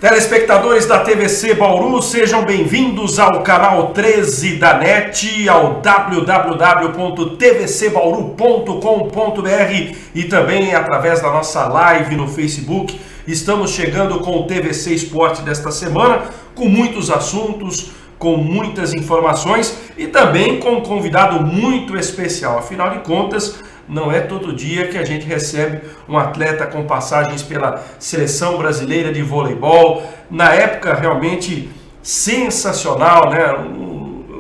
Telespectadores da TVC Bauru, sejam bem-vindos ao canal 13 da NET, ao www.tvcbauru.com.br e também através da nossa live no Facebook. Estamos chegando com o TVC Esporte desta semana, com muitos assuntos, com muitas informações e também com um convidado muito especial. Afinal de contas, não é todo dia que a gente recebe um atleta com passagens pela Seleção Brasileira de Voleibol. Na época realmente sensacional, né?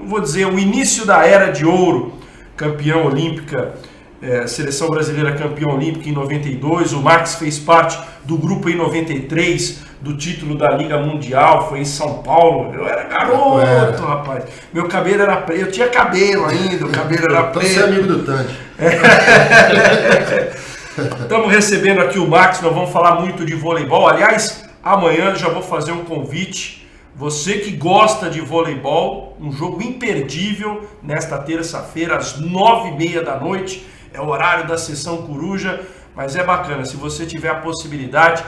Vou dizer, o início da Era de Ouro, campeã olímpica, Seleção Brasileira campeã olímpica em 92. O Max fez parte do grupo em 93, do título da Liga Mundial, foi em São Paulo. Eu era garoto, rapaz. Meu cabelo era preto, eu tinha cabelo ainda, o cabelo era preto. Você é amigo do Tandy. Estamos recebendo aqui o Max, nós vamos falar muito de voleibol. Aliás, amanhã já vou fazer um convite. Você que gosta de voleibol, um jogo imperdível nesta terça-feira, às 9h30 da noite. É o horário da sessão Coruja, mas é bacana. Se você tiver a possibilidade,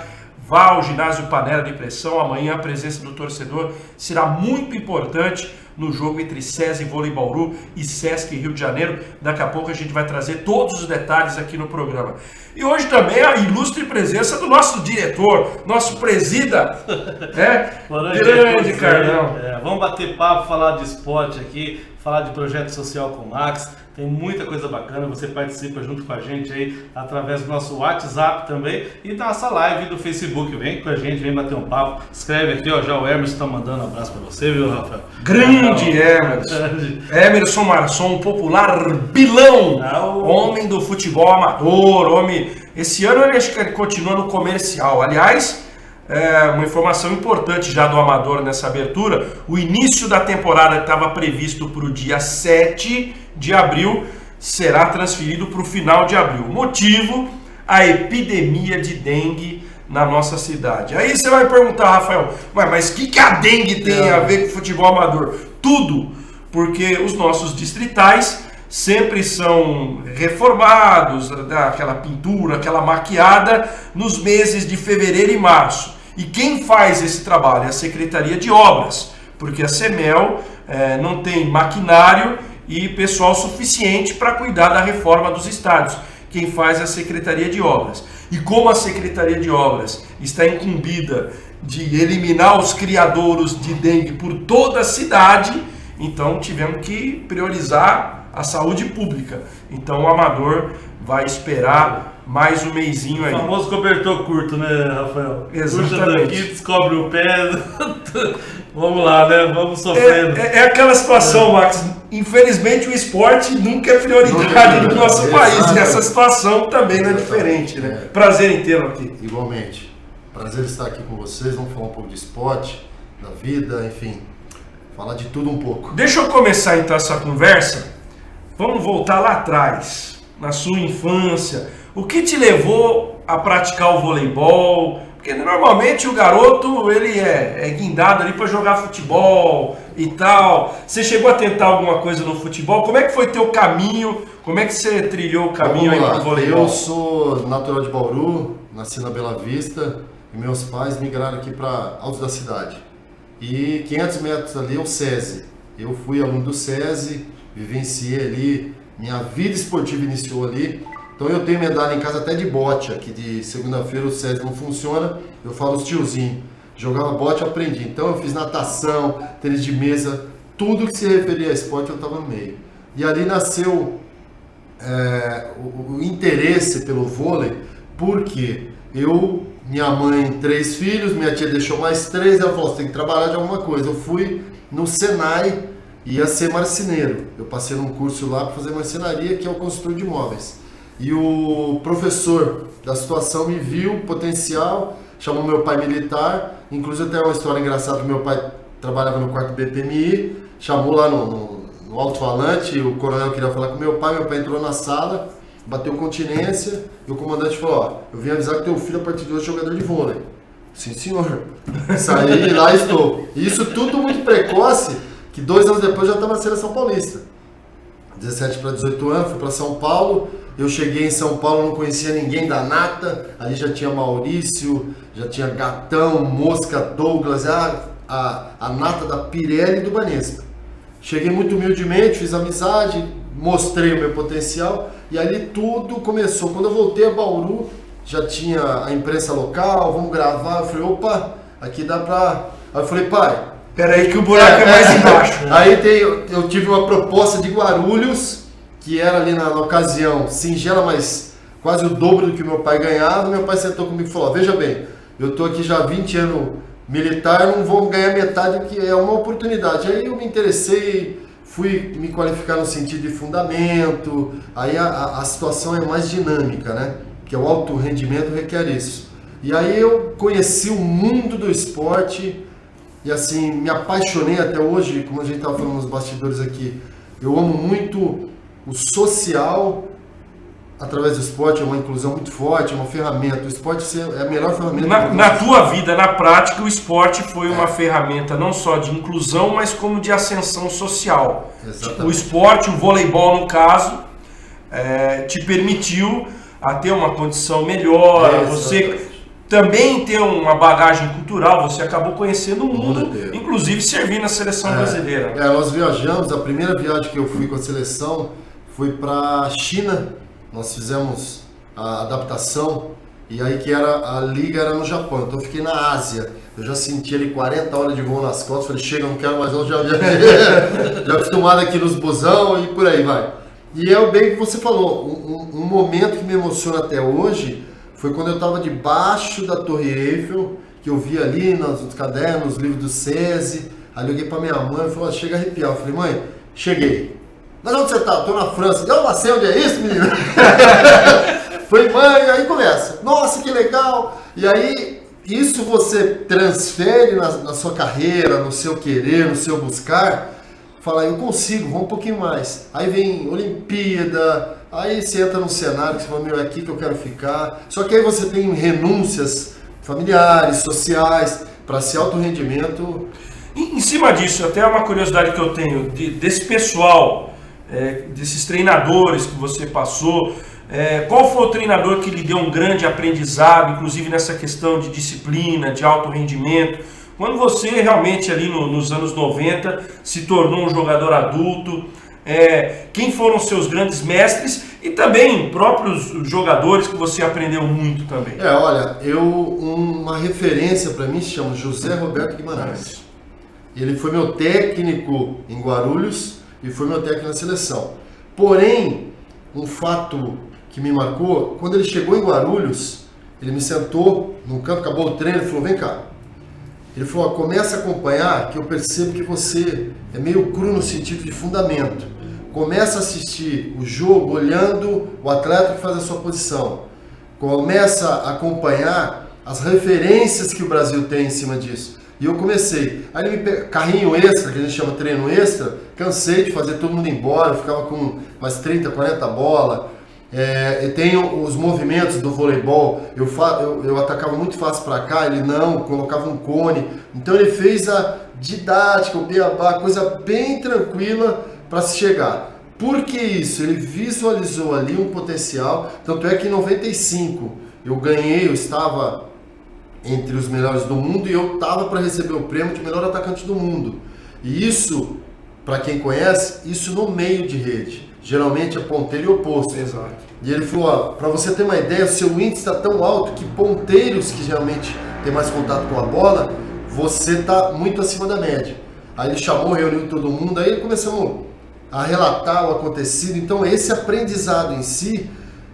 vá ao ginásio Panela de Pressão. Amanhã a presença do torcedor será muito importante no jogo entre SESI Vôlei Bauru e Sesc Rio de Janeiro. Daqui a pouco a gente vai trazer todos os detalhes aqui no programa. E hoje também a ilustre presença do nosso diretor, nosso presida, grande Carlão. Vamos bater papo, falar de esporte aqui, falar de projeto social com o Max. Tem muita coisa bacana, você participa junto com a gente aí através do nosso WhatsApp também e da nossa live do Facebook. Vem com a gente, vem bater um papo. Escreve aqui, ó, já o Emerson tá mandando um abraço pra você, viu, Rafael? Grande Emerson. Emerson Marçom, popular Bilão, homem do futebol amador, homem. Esse ano ele acho que ele continua no comercial. Aliás, uma informação importante já do amador nessa abertura: o início da temporada que estava previsto para o dia 7 de abril será transferido para o final de abril. Motivo: a epidemia de dengue na nossa cidade. Aí você vai perguntar, Rafael, mas o que a dengue tem a ver com futebol amador? Tudo, porque os nossos distritais sempre são reformados, aquela pintura, aquela maquiada nos meses de fevereiro e março. E quem faz esse trabalho é a Secretaria de Obras, porque a CEMEL não tem maquinário e pessoal suficiente para cuidar da reforma dos estádios. Quem faz é a Secretaria de Obras. E como a Secretaria de Obras está incumbida de eliminar os criadouros de dengue por toda a cidade, então tivemos que priorizar a saúde pública. Então o amador vai esperar mais um mesinho aí. O famoso cobertor curto, né, Rafael? Exatamente. Puxa daqui, descobre o pé. Vamos lá, né? Vamos sofrendo. É aquela situação, Max. Infelizmente o esporte nunca é prioridade no nosso país. E essa situação também não é diferente, né? Prazer em tê-lo aqui. Igualmente. Prazer estar aqui com vocês. Vamos falar um pouco de esporte, da vida, enfim. Falar de tudo um pouco. Deixa eu começar então essa conversa. Vamos voltar lá atrás, na sua infância. O que te levou a praticar o voleibol? Porque normalmente o garoto ele é guindado ali para jogar futebol e tal. Você chegou a tentar alguma coisa no futebol? Como é que foi teu caminho? Como é que você trilhou o caminho aí pro voleibol? Eu sou natural de Bauru, nasci na Bela Vista e meus pais migraram aqui para Altos da Cidade. E 500 metros ali é o SESI. Eu fui aluno do SESI, vivenciei ali, minha vida esportiva iniciou ali. Então eu tenho medalha em casa até de bote, aqui de segunda-feira o SESI não funciona, eu falo os tiozinhos. Jogava bote, aprendi. Então eu fiz natação, tênis de mesa, tudo que se referia a esporte eu estava no meio. E ali nasceu o interesse pelo vôlei, porque minha mãe, 3 filhos, minha tia deixou mais 3, ela falou, você tem que trabalhar de alguma coisa. Eu fui no Senai, ia ser marceneiro. Eu passei num curso lá para fazer marcenaria, que é o consultor de imóveis. E o professor da situação me viu o potencial, chamou meu pai militar, inclusive até uma história engraçada, meu pai trabalhava no quarto BPMI, chamou lá no alto-falante, o coronel queria falar com meu pai entrou na sala, bateu continência, e o comandante falou, eu vim avisar que teu filho a partir de hoje é jogador de vôlei. Sim, senhor. Saí e lá estou. E isso tudo muito precoce, que 2 anos depois já estava na Seleção Paulista. 17 para 18 anos, fui para São Paulo. Eu cheguei em São Paulo, não conhecia ninguém da Nata. Ali já tinha Maurício, já tinha Gatão, Mosca, Douglas, a Nata da Pirelli e do Banespa. Cheguei muito humildemente, fiz amizade, mostrei o meu potencial e ali tudo começou. Quando eu voltei a Bauru, já tinha a imprensa local, vamos gravar. Eu falei, opa, aqui dá pra... Aí eu falei, pai... Peraí que o buraco é mais embaixo. Né? Aí eu tive uma proposta de Guarulhos, que era ali na ocasião singela, mas quase o dobro do que meu pai ganhava. Meu pai sentou comigo e falou, veja bem, eu tô aqui já há 20 anos militar, não vou ganhar metade, que é uma oportunidade. Aí eu me interessei, fui me qualificar no sentido de fundamento, aí a situação é mais dinâmica, né? Que o alto rendimento requer isso. E aí eu conheci o mundo do esporte e assim, me apaixonei até hoje, como a gente estava falando nos bastidores aqui, eu amo muito o social através do esporte, é uma inclusão muito forte, é uma ferramenta. O esporte é a melhor ferramenta. Na tua vida, na prática, o esporte foi uma ferramenta não só de inclusão, mas como de ascensão social. Exatamente. O esporte, o voleibol no caso, te permitiu a ter uma condição melhor, você também ter uma bagagem cultural, você acabou conhecendo o mundo, inclusive servindo a seleção brasileira. Nós viajamos, a primeira viagem que eu fui com a seleção foi para a China. Nós fizemos a adaptação e aí que a liga era no Japão, então eu fiquei na Ásia. Eu já senti ali 40 horas de voo nas costas, falei, chega, não quero mais não, já acostumado aqui nos busão e por aí vai. E é o bem que você falou, um momento que me emociona até hoje foi quando eu estava debaixo da Torre Eiffel, que eu vi ali nos cadernos, nos livros do SESI. Aí eu liguei para minha mãe e falei, chega a arrepiar. Eu falei, mãe, cheguei. Mas onde você tá? Tô na França. Eu não sei onde é isso, menino. Falei, mãe, aí começa. Nossa, que legal. E aí, isso você transfere na sua carreira, no seu querer, no seu buscar. Fala, eu consigo, vamos um pouquinho mais. Aí vem Olimpíada, aí você entra num cenário que você fala, meu, é aqui que eu quero ficar. Só que aí você tem renúncias familiares, sociais, para ser alto rendimento. Em cima disso, até uma curiosidade que eu tenho, desse pessoal, desses treinadores que você passou, qual foi o treinador que lhe deu um grande aprendizado, inclusive nessa questão de disciplina, de alto rendimento? Quando você realmente ali nos anos 90 se tornou um jogador adulto, quem foram seus grandes mestres e também próprios jogadores que você aprendeu muito também? Olha, uma referência para mim se chama José Roberto Guimarães. Ele foi meu técnico em Guarulhos e foi meu técnico na seleção. Porém, um fato que me marcou, quando ele chegou em Guarulhos, ele me sentou no campo, acabou o treino, ele falou, vem cá. Ele falou, começa a acompanhar que eu percebo que você é meio cru no sentido de fundamento. Começa a assistir o jogo olhando o atleta que faz a sua posição. Começa a acompanhar as referências que o Brasil tem em cima disso. E eu comecei. Aí ele me pegou, carrinho extra, que a gente chama treino extra, cansei de fazer todo mundo embora, eu ficava com mais 30, 40 bolas. Eu tenho os movimentos do voleibol, eu atacava muito fácil para cá, ele não, colocava um cone. Então ele fez a didática, o beabá, coisa bem tranquila para se chegar. Por que isso? Ele visualizou ali um potencial, tanto é que em 95 eu estava entre os melhores do mundo e eu estava para receber o prêmio de melhor atacante do mundo. E isso, para quem conhece, isso no meio de rede. Geralmente é ponteiro e oposto. Exato. E ele falou, para você ter uma ideia, o seu índice está tão alto que ponteiros que geralmente tem mais contato com a bola, você está muito acima da média. Aí ele chamou, reuniu todo mundo, aí começamos a relatar o acontecido. Então esse aprendizado em si,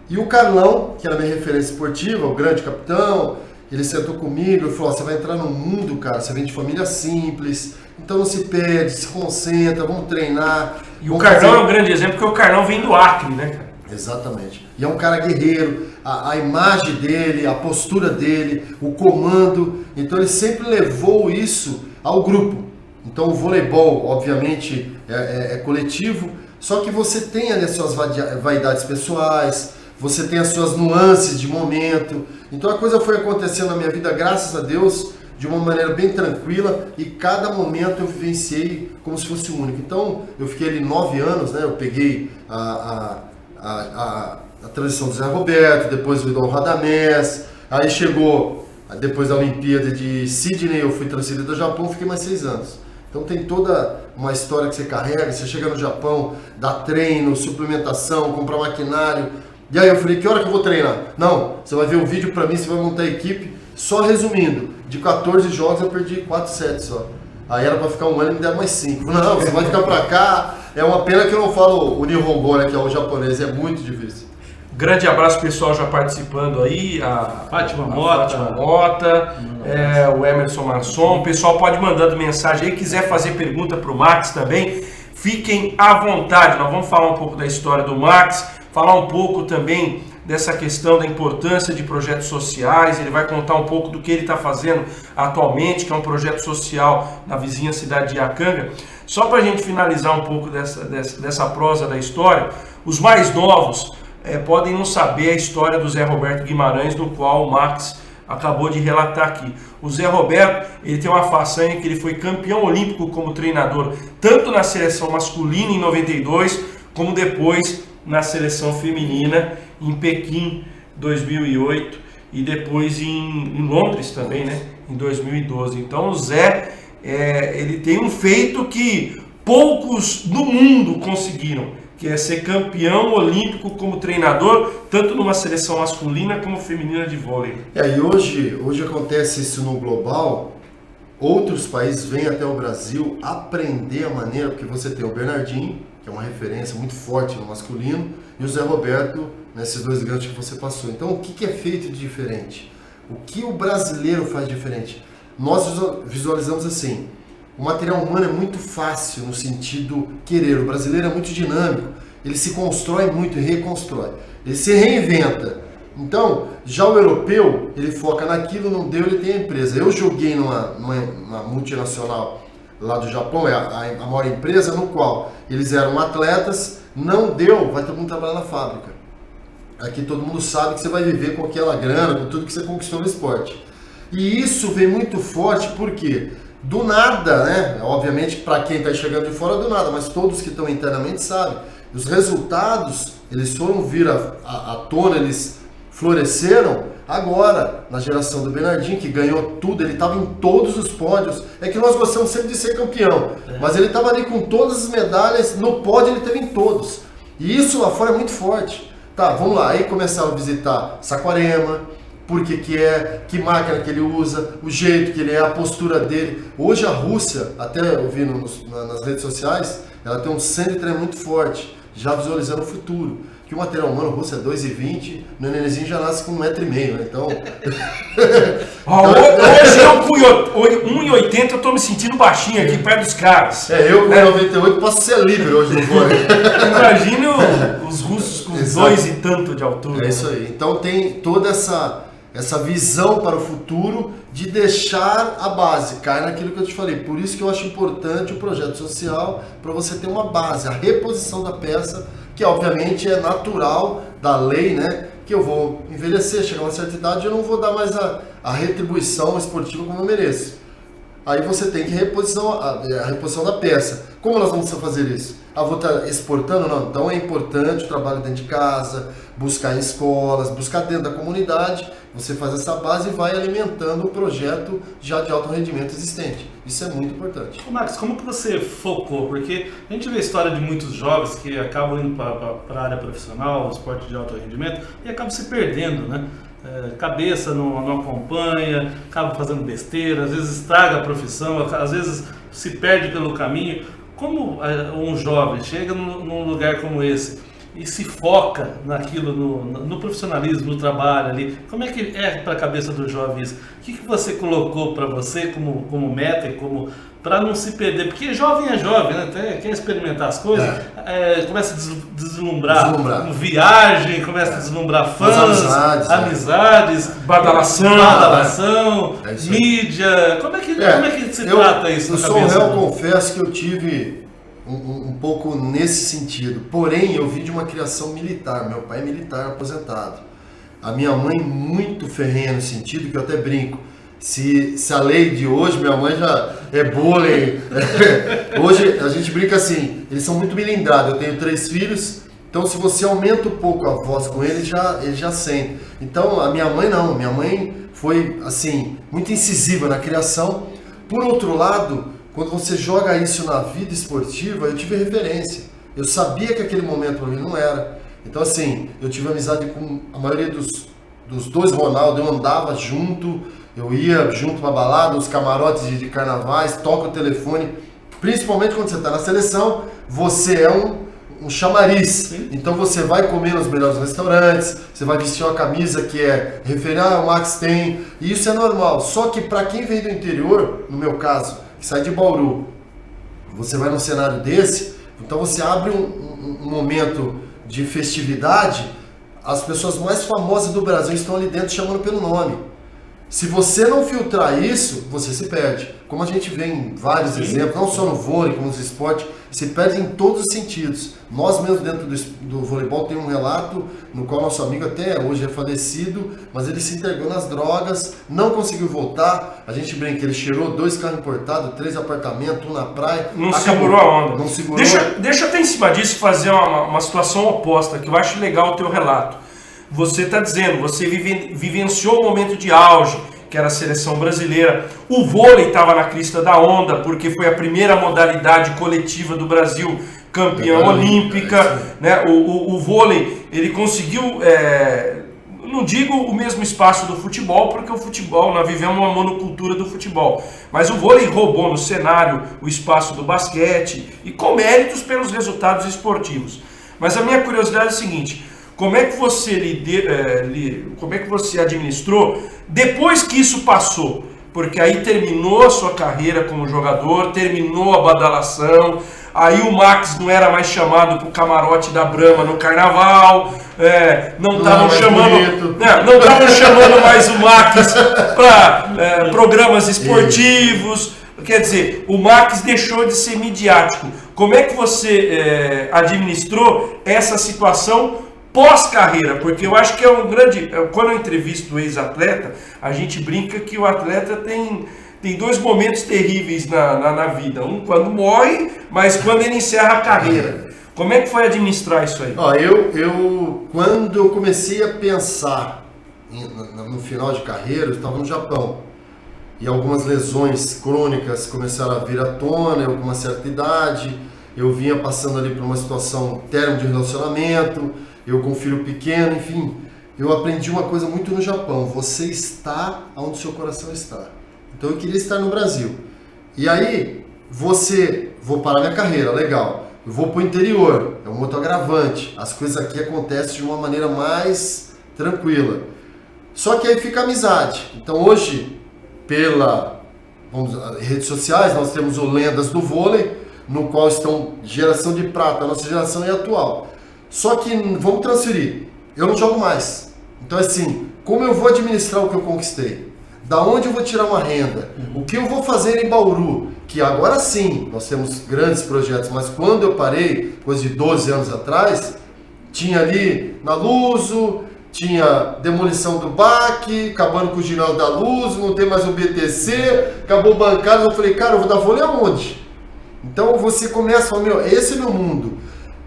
e o Carlão, que era minha referência esportiva, o grande capitão, ele sentou comigo e falou, você vai entrar no mundo, cara, você vem de família simples, então não se perde, se concentra, vamos treinar. E o Carlão é um grande exemplo, porque o Carlão vem do Acre, né, cara? Exatamente. E é um cara guerreiro, a imagem dele, a postura dele, o comando. Então ele sempre levou isso ao grupo. Então o voleibol, obviamente, é coletivo, só que você tem ali as suas vaidades pessoais, você tem as suas nuances de momento. Então a coisa foi acontecendo na minha vida, graças a Deus, de uma maneira bem tranquila e cada momento eu vivenciei como se fosse único. Então, eu fiquei ali 9 anos, né? Eu peguei a transição do Zé Roberto, depois o Idol Radamés, aí chegou, depois da Olimpíada de Sydney, eu fui transferido do Japão, fiquei mais 6 anos. Então tem toda uma história que você carrega, você chega no Japão, dá treino, suplementação, comprar maquinário. E aí eu falei, que hora que eu vou treinar? Não, você vai ver o vídeo pra mim, você vai montar a equipe. Só resumindo, de 14 jogos eu perdi 4 sets só. Aí era pra ficar um ano e me deram mais 5. Não, você vai ficar pra cá. É uma pena que eu não falo o Nihongo, né, que é o japonês, é muito difícil. Grande abraço pessoal já participando aí, a Fátima Mota, o Emerson Marçom. O pessoal pode mandando mensagem aí, quiser fazer pergunta para o Max também, fiquem à vontade. Nós vamos falar um pouco da história do Max, falar um pouco também dessa questão da importância de projetos sociais. Ele vai contar um pouco do que ele está fazendo atualmente, que é um projeto social na vizinha cidade de Iacanga. Só para a gente finalizar um pouco dessa prosa da história, os mais novos podem não saber a história do Zé Roberto Guimarães, do qual o Max acabou de relatar aqui. O Zé Roberto, ele tem uma façanha que ele foi campeão olímpico como treinador, tanto na seleção masculina em 92, como depois na seleção feminina em Pequim 2008 e depois em Londres também, né, em 2012. Então o Zé, ele tem um feito que poucos no mundo conseguiram, que é ser campeão olímpico como treinador, tanto numa seleção masculina como feminina de vôlei. E hoje acontece isso no global, outros países vêm até o Brasil aprender a maneira, porque você tem o Bernardinho, que é uma referência muito forte no masculino, e o Zé Roberto, nesses 2 grandes que você passou. Então, o que é feito de diferente? O que o brasileiro faz diferente? Nós visualizamos assim, o material humano é muito fácil no sentido querer. O brasileiro é muito dinâmico. Ele se constrói muito e reconstrói. Ele se reinventa. Então, já o europeu, ele foca naquilo, não deu, ele tem a empresa. Eu joguei numa multinacional lá do Japão, é a maior empresa, no qual eles eram atletas, não deu, vai todo mundo trabalhar na fábrica. Aqui todo mundo sabe que você vai viver com aquela grana, com tudo que você conquistou no esporte. E isso vem muito forte, por quê? Do nada, né? Obviamente para quem está chegando de fora do nada, mas todos que estão internamente sabem. Os resultados, eles foram vir à tona, eles floresceram agora, na geração do Bernardinho, que ganhou tudo, ele estava em todos os pódios. É que nós gostamos sempre de ser campeão, mas ele estava ali com todas as medalhas, no pódio ele teve em todos. E isso lá fora é muito forte. Tá, vamos lá, aí começaram a visitar Saquarema, por que máquina que ele usa, o jeito que ele é, a postura dele. Hoje a Rússia, até eu vi nas redes sociais, ela tem um centro de treino muito forte, já visualizando o futuro. Que o material humano russo é 2,20, no nenenzinho já nasce com 1,5 m, né? Então... Hoje eu com 1,80 eu tô me sentindo baixinho aqui perto dos caras. Eu com 98 posso ser livre hoje no vôlei. Imagina os russos com 2 e tanto de altura. É isso aí. Então tem toda essa visão para o futuro de deixar a base, cai naquilo que eu te falei. Por isso que eu acho importante o projeto social, para você ter uma base, a reposição da peça, que obviamente é natural da lei, né? Que eu vou envelhecer, chegar a uma certa idade, eu não vou dar mais a retribuição esportiva como eu mereço. Aí você tem que a reposição da peça. Como nós vamos fazer isso? Vou estar exportando? Não. Então é importante o trabalho dentro de casa, buscar em escolas, buscar dentro da comunidade. Você faz essa base e vai alimentando o projeto já de alto rendimento existente. Isso é muito importante. Max, como que você focou? Porque a gente vê a história de muitos jovens que acabam indo para a área profissional, esporte de alto rendimento, e acabam se perdendo, né? Cabeça não acompanha, acaba fazendo besteira, às vezes estraga a profissão, às vezes se perde pelo caminho. Como um jovem chega num lugar como esse e se foca naquilo, no profissionalismo, no trabalho ali, como é que é para a cabeça do jovem isso? O que você colocou para você como meta e para não se perder? Porque jovem é jovem, né? Até quer experimentar as coisas, começa a deslumbrar. Viagem, começa a deslumbrar fãs, amizades, badalação, mídia. Como é que se trata isso na cabeça? Eu confesso que eu tive um pouco nesse sentido, porém eu vim de uma criação militar. Meu pai é militar aposentado, a minha mãe muito ferrenha no sentido que eu até brinco, se a lei de hoje, minha mãe já é bullying. Hoje a gente brinca assim, eles são muito melindrados. Eu tenho 3 filhos, então se você aumenta um pouco a voz com eles já sentem. Então a minha mãe não, minha mãe foi assim, muito incisiva na criação. Por outro lado, quando você joga isso na vida esportiva, eu tive referência. Eu sabia que aquele momento para mim não era. Então assim, eu tive amizade com a maioria dos 2 Ronaldo, eu andava junto, eu ia junto pra balada, os camarotes de carnavais, toca o telefone. Principalmente quando você está na seleção, você é um chamariz. Sim. Então você vai comer nos melhores restaurantes, você vai vestir uma camisa que é referência, o Max tem, e isso é normal. Só que para quem vem do interior, no meu caso, que sai de Bauru, você vai num cenário desse, então você abre um momento de festividade, as pessoas mais famosas do Brasil estão ali dentro chamando pelo nome. Se você não filtrar isso, você se perde. Como a gente vê em vários exemplos, não só no vôlei, como nos esportes, se perde em todos os sentidos. Nós mesmo dentro do voleibol tem um relato no qual nosso amigo até hoje é falecido, mas ele se entregou nas drogas, não conseguiu voltar. A gente brinca, ele cheirou 2 carros importados, 3 apartamentos, 1 na praia. Não segurou a onda. Não segurou. Deixa eu até em cima disso fazer uma situação oposta, que eu acho legal o teu relato. Você está dizendo, você vivenciou o momento de auge, que era a seleção brasileira. O vôlei estava na crista da onda, porque foi a primeira modalidade coletiva do Brasil campeã olímpica. Né? O vôlei, ele conseguiu, não digo o mesmo espaço do futebol, porque o futebol, nós vivemos uma monocultura do futebol. Mas o vôlei roubou no cenário o espaço do basquete, e com méritos pelos resultados esportivos. Mas a minha curiosidade é a seguinte: como é que você administrou depois que isso passou? Porque aí terminou a sua carreira como jogador, terminou a badalação, aí o Max não era mais chamado para o camarote da Brahma no carnaval, não estavam chamando mais o Max para programas esportivos. Quer dizer, o Max deixou de ser midiático. Como é que você administrou essa situação pós-carreira? Porque eu acho que é um grande... Quando eu entrevisto o ex-atleta, a gente brinca que o atleta tem 2 momentos terríveis na vida. Um quando morre, mas quando ele encerra a carreira. Como é que foi administrar isso aí? Quando eu comecei a pensar no final de carreira, eu estava no Japão. E algumas lesões crônicas começaram a vir à tona, eu com uma certa idade. Eu vinha passando ali por uma situação término de relacionamento, eu com um filho pequeno, enfim. Eu aprendi uma coisa muito no Japão: você está onde seu coração está. Então eu queria estar no Brasil. E aí, vou parar minha carreira, legal. Eu vou para o interior, é um outro agravante. As coisas aqui acontecem de uma maneira mais tranquila. Só que aí fica a amizade. Então hoje, redes sociais, nós temos o Lendas do Vôlei, no qual estão geração de prata, a nossa geração é atual. Só que vamos transferir, eu não jogo mais. Então assim, como eu vou administrar o que eu conquistei? Da onde eu vou tirar uma renda? O que eu vou fazer em Bauru? Que agora sim, nós temos grandes projetos, mas quando eu parei, coisa de 12 anos atrás, tinha ali na Luso, tinha demolição do BAC, acabando com o ginásio da Luso, não tem mais o BTC, acabou bancada. Eu falei, cara, eu vou dar vôlei aonde? Então você começa a falar, esse é meu mundo.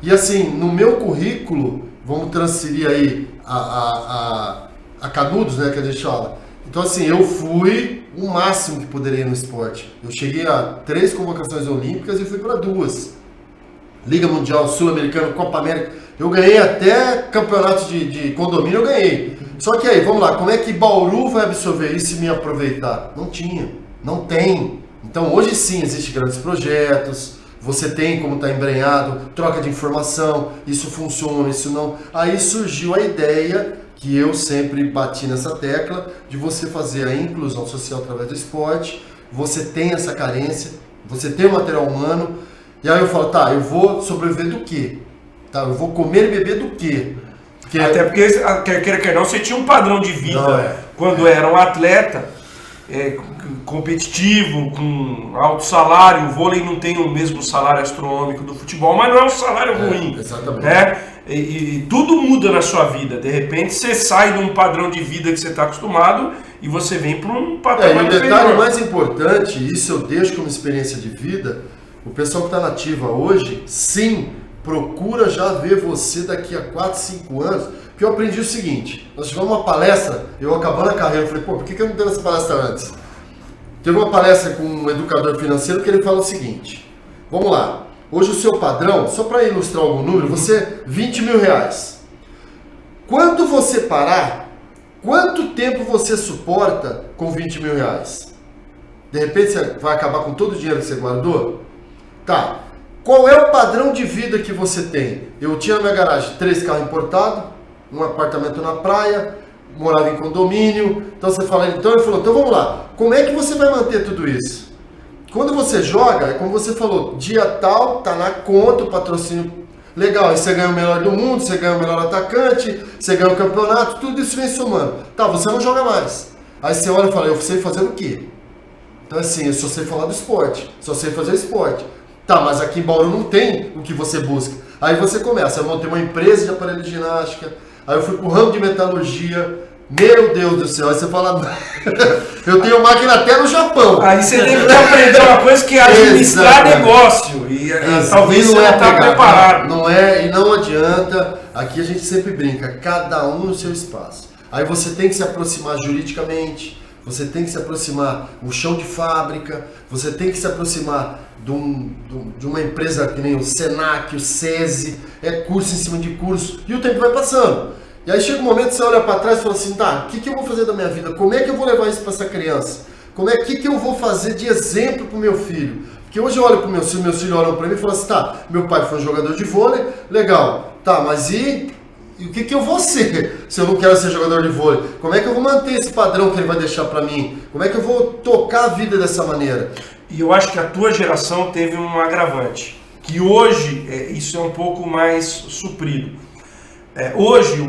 E assim, no meu currículo, vamos transferir aí a Canudos, né, que a gente fala. Então assim, eu fui o máximo que poderia no esporte. Eu cheguei a 3 convocações olímpicas e fui para 2. Liga Mundial, Sul-Americano, Copa América. Eu ganhei até campeonato de condomínio, eu ganhei. Só que aí, vamos lá, como é que Bauru vai absorver isso e me aproveitar? Não tinha, não tem. Então hoje sim, existem grandes projetos, você tem como está embrenhado, troca de informação, isso funciona, isso não. Aí surgiu a ideia, que eu sempre bati nessa tecla, de você fazer a inclusão social através do esporte. Você tem essa carência, você tem o material humano, e aí eu falo, tá, eu vou sobreviver do quê? Tá, eu vou comer e beber do quê? Até porque, quer não, você tinha um padrão de vida quando era um atleta competitivo, com alto salário. O vôlei não tem o mesmo salário astronômico do futebol, mas não é um salário ruim. Exatamente. Né? E tudo muda na sua vida. De repente você sai de um padrão de vida que você está acostumado e você vem para um patamar E o detalhe inferior. mais importante, isso eu deixo como experiência de vida, o pessoal que está na ativa hoje, sim, procura já ver você daqui a 4, 5 anos, porque eu aprendi o seguinte, nós tivemos uma palestra, eu acabando a carreira, eu falei, pô, por que eu não dei essa palestra antes? Teve uma palestra com um educador financeiro que ele fala o seguinte, vamos lá, hoje o seu padrão, só para ilustrar algum número, você 20 mil reais. Quando você parar, quanto tempo você suporta com 20 mil reais? De repente você vai acabar com todo o dinheiro que você guardou? Tá. Qual é o padrão de vida que você tem? Eu tinha na minha garagem 3 carros importados, um apartamento na praia, morava em condomínio. Então você fala, então ele falou, então vamos lá. Como é que você vai manter tudo isso? Quando você joga, é como você falou, dia tal, tá na conta, o patrocínio legal, aí você ganha o melhor do mundo, você ganha o melhor atacante, você ganha o campeonato, tudo isso vem somando. Tá, você não joga mais. Aí você olha e fala, eu sei fazer o quê? Então assim, eu só sei falar do esporte, só sei fazer esporte. Tá, mas aqui em Bauru não tem o que você busca. Aí você começa, eu montei uma empresa de aparelho de ginástica, aí eu fui pro ramo de metalurgia, meu Deus do céu, aí você fala, eu tenho máquina até no Japão. Aí você tem que aprender uma coisa que é administrar negócio. E talvez você não está preparado. Não é, e não adianta. Aqui a gente sempre brinca, cada um no seu espaço. Aí você tem que se aproximar juridicamente, você tem que se aproximar o chão de fábrica, você tem que se aproximar de uma empresa que nem o Senac, o SESI, é curso em cima de curso, e o tempo vai passando. E aí chega um momento que você olha para trás e fala assim, tá, o que eu vou fazer da minha vida? Como é que eu vou levar isso para essa criança? Que eu vou fazer de exemplo para o meu filho? Porque hoje eu olho para o meu filho, meus filhos olham para mim e falam assim, tá, meu pai foi um jogador de vôlei, legal, tá, mas e o que eu vou ser se eu não quero ser jogador de vôlei? Como é que eu vou manter esse padrão que ele vai deixar para mim? Como é que eu vou tocar a vida dessa maneira? E eu acho que a tua geração teve um agravante, que hoje isso é um pouco mais suprido. Hoje,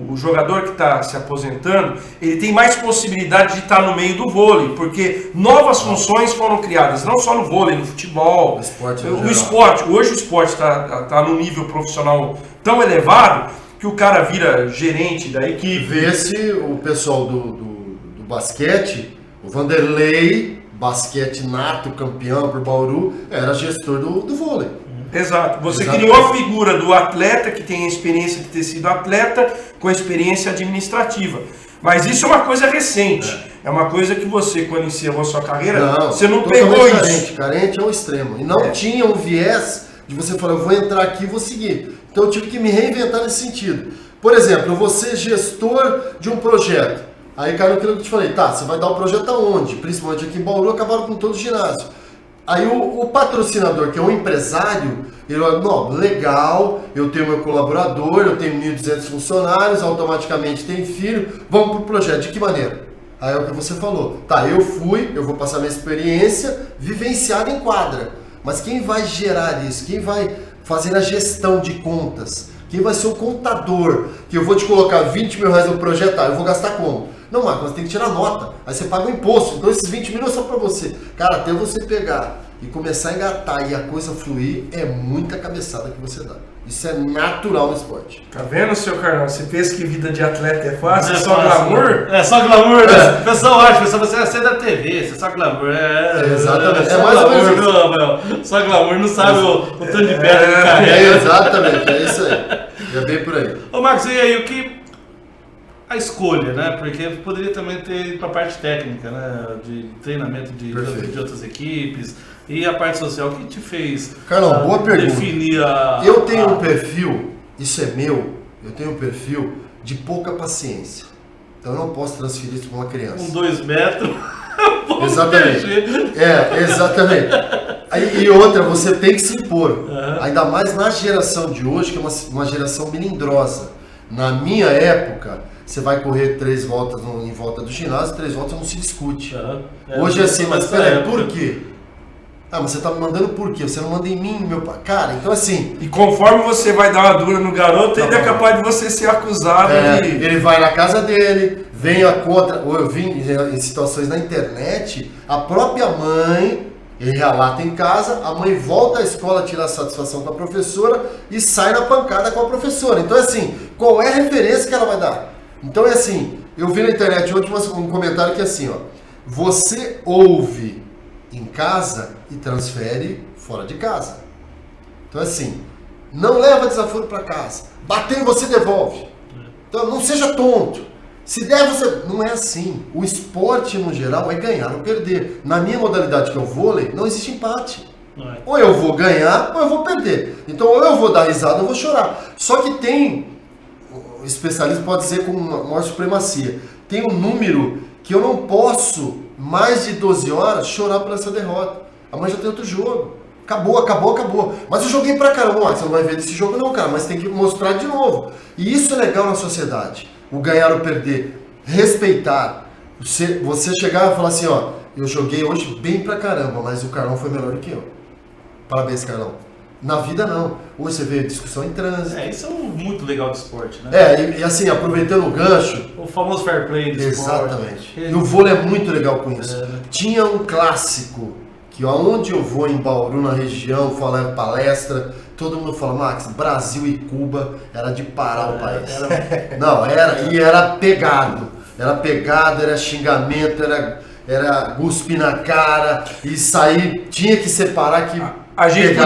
o jogador que está se aposentando, ele tem mais possibilidade de estar no meio do vôlei, porque novas funções foram criadas, não só no vôlei, no futebol, o esporte. Hoje o esporte está num nível profissional tão elevado que o cara vira gerente da equipe. Vê-se o pessoal do basquete, o Vanderlei, basquete nato, campeão por Bauru, era gestor do vôlei. Exato. Você criou a figura do atleta que tem a experiência de ter sido atleta com a experiência administrativa. Mas isso é uma coisa recente. É uma coisa que você, quando encerrou a sua carreira, você não pegou isso. Carente é o extremo. E não tinha um viés de você falar, eu vou entrar aqui e vou seguir. Então eu tive que me reinventar nesse sentido. Por exemplo, eu vou ser gestor de um projeto. Aí caiu aquilo que eu te falei, tá, você vai dar o projeto aonde? Principalmente aqui em Bauru, acabaram com todo o ginásio. Aí o patrocinador, que é um empresário, ele olha, não, legal, eu tenho meu colaborador, eu tenho 1.200 funcionários, automaticamente tem filho, vamos pro projeto, de que maneira? Aí é o que você falou, tá, eu vou passar minha experiência vivenciada em quadra, mas quem vai gerar isso? Quem vai fazer a gestão de contas? Quem vai ser o contador? Que eu vou te colocar 20 mil reais no projeto, eu vou gastar como? Não, Marcos, você tem que tirar nota. Aí você paga o imposto. Então esses 20 mil é só pra você. Cara, até você pegar e começar a engatar e a coisa fluir, é muita cabeçada que você dá. Isso é natural no esporte. Tá vendo, seu Carlão? Você pensa que vida de atleta é fácil? É só glamour? É só glamour, né? O pessoal acha, você é da TV, você é só glamour. Exatamente. É mais ou menos isso. Só glamour, não sabe o tanto de pedra que carrega. Exatamente, é isso aí. É bem por aí. Ô Marcos, e aí, o que... A escolha, né? Porque poderia também ter ido para a parte técnica, né? De treinamento de outras equipes. E a parte social, o que te fez Carlão, boa pergunta. Definir a... Eu tenho um perfil, isso é meu, eu tenho um perfil de pouca paciência. Então eu não posso transferir isso para uma criança. Com 2 metros. Exatamente. Exatamente. E outra, você tem que se impor. Ainda mais na geração de hoje, que é uma geração melindrosa. Na minha época, você vai correr 3 voltas em volta do ginásio, 3 voltas não se discute. Hoje é assim, mas peraí, por quê? Ah, mas você tá me mandando por quê? Você não manda em mim, meu pai. Cara, então assim... E conforme você vai dar uma dura no garoto, ele é capaz de você ser acusado de... Ele vai na casa dele, vem a contra... Ou eu vi em situações na internet, a própria mãe... Ele relata em casa, a mãe volta à escola tirar satisfação com a professora e sai na pancada com a professora. Então é assim, qual é a referência que ela vai dar? Então é assim, Eu vi na internet ontem um comentário que é assim, ó. Você ouve em casa e transfere fora de casa. Então assim, não leva desaforo para casa. Bateu em você, devolve. Então não seja tonto. Se der, você... Não é assim. O esporte, no geral, é ganhar ou perder. Na minha modalidade, que é o vôlei, não existe empate. Ou eu vou ganhar, ou eu vou perder. Então, ou eu vou dar risada, ou eu vou chorar. Só que tem... O especialista pode dizer com maior supremacia. Tem um número que eu não posso, mais de 12 horas, chorar por essa derrota. Amanhã já tem outro jogo. Acabou. Mas eu joguei pra caramba. Você não vai ver desse jogo não, cara. Mas tem que mostrar de novo. E isso é legal na sociedade. O ganhar ou perder. Respeitar. Você chegar e falar assim, ó. Eu joguei hoje bem pra caramba, mas o Carlão foi melhor do que eu. Parabéns, Carlão. Na vida não. Hoje você vê discussão em trânsito. Isso é muito legal do esporte, né? E assim, aproveitando o gancho... O famoso fair play do esporte. Exatamente. E o vôlei é muito legal com isso. Tinha um clássico... que aonde eu vou em Bauru, na região, falar palestra, todo mundo fala, Max, Brasil e Cuba era de parar o país. Não, era pegado. Era xingamento, era cuspir na cara, e sair, tinha que separar que... A gente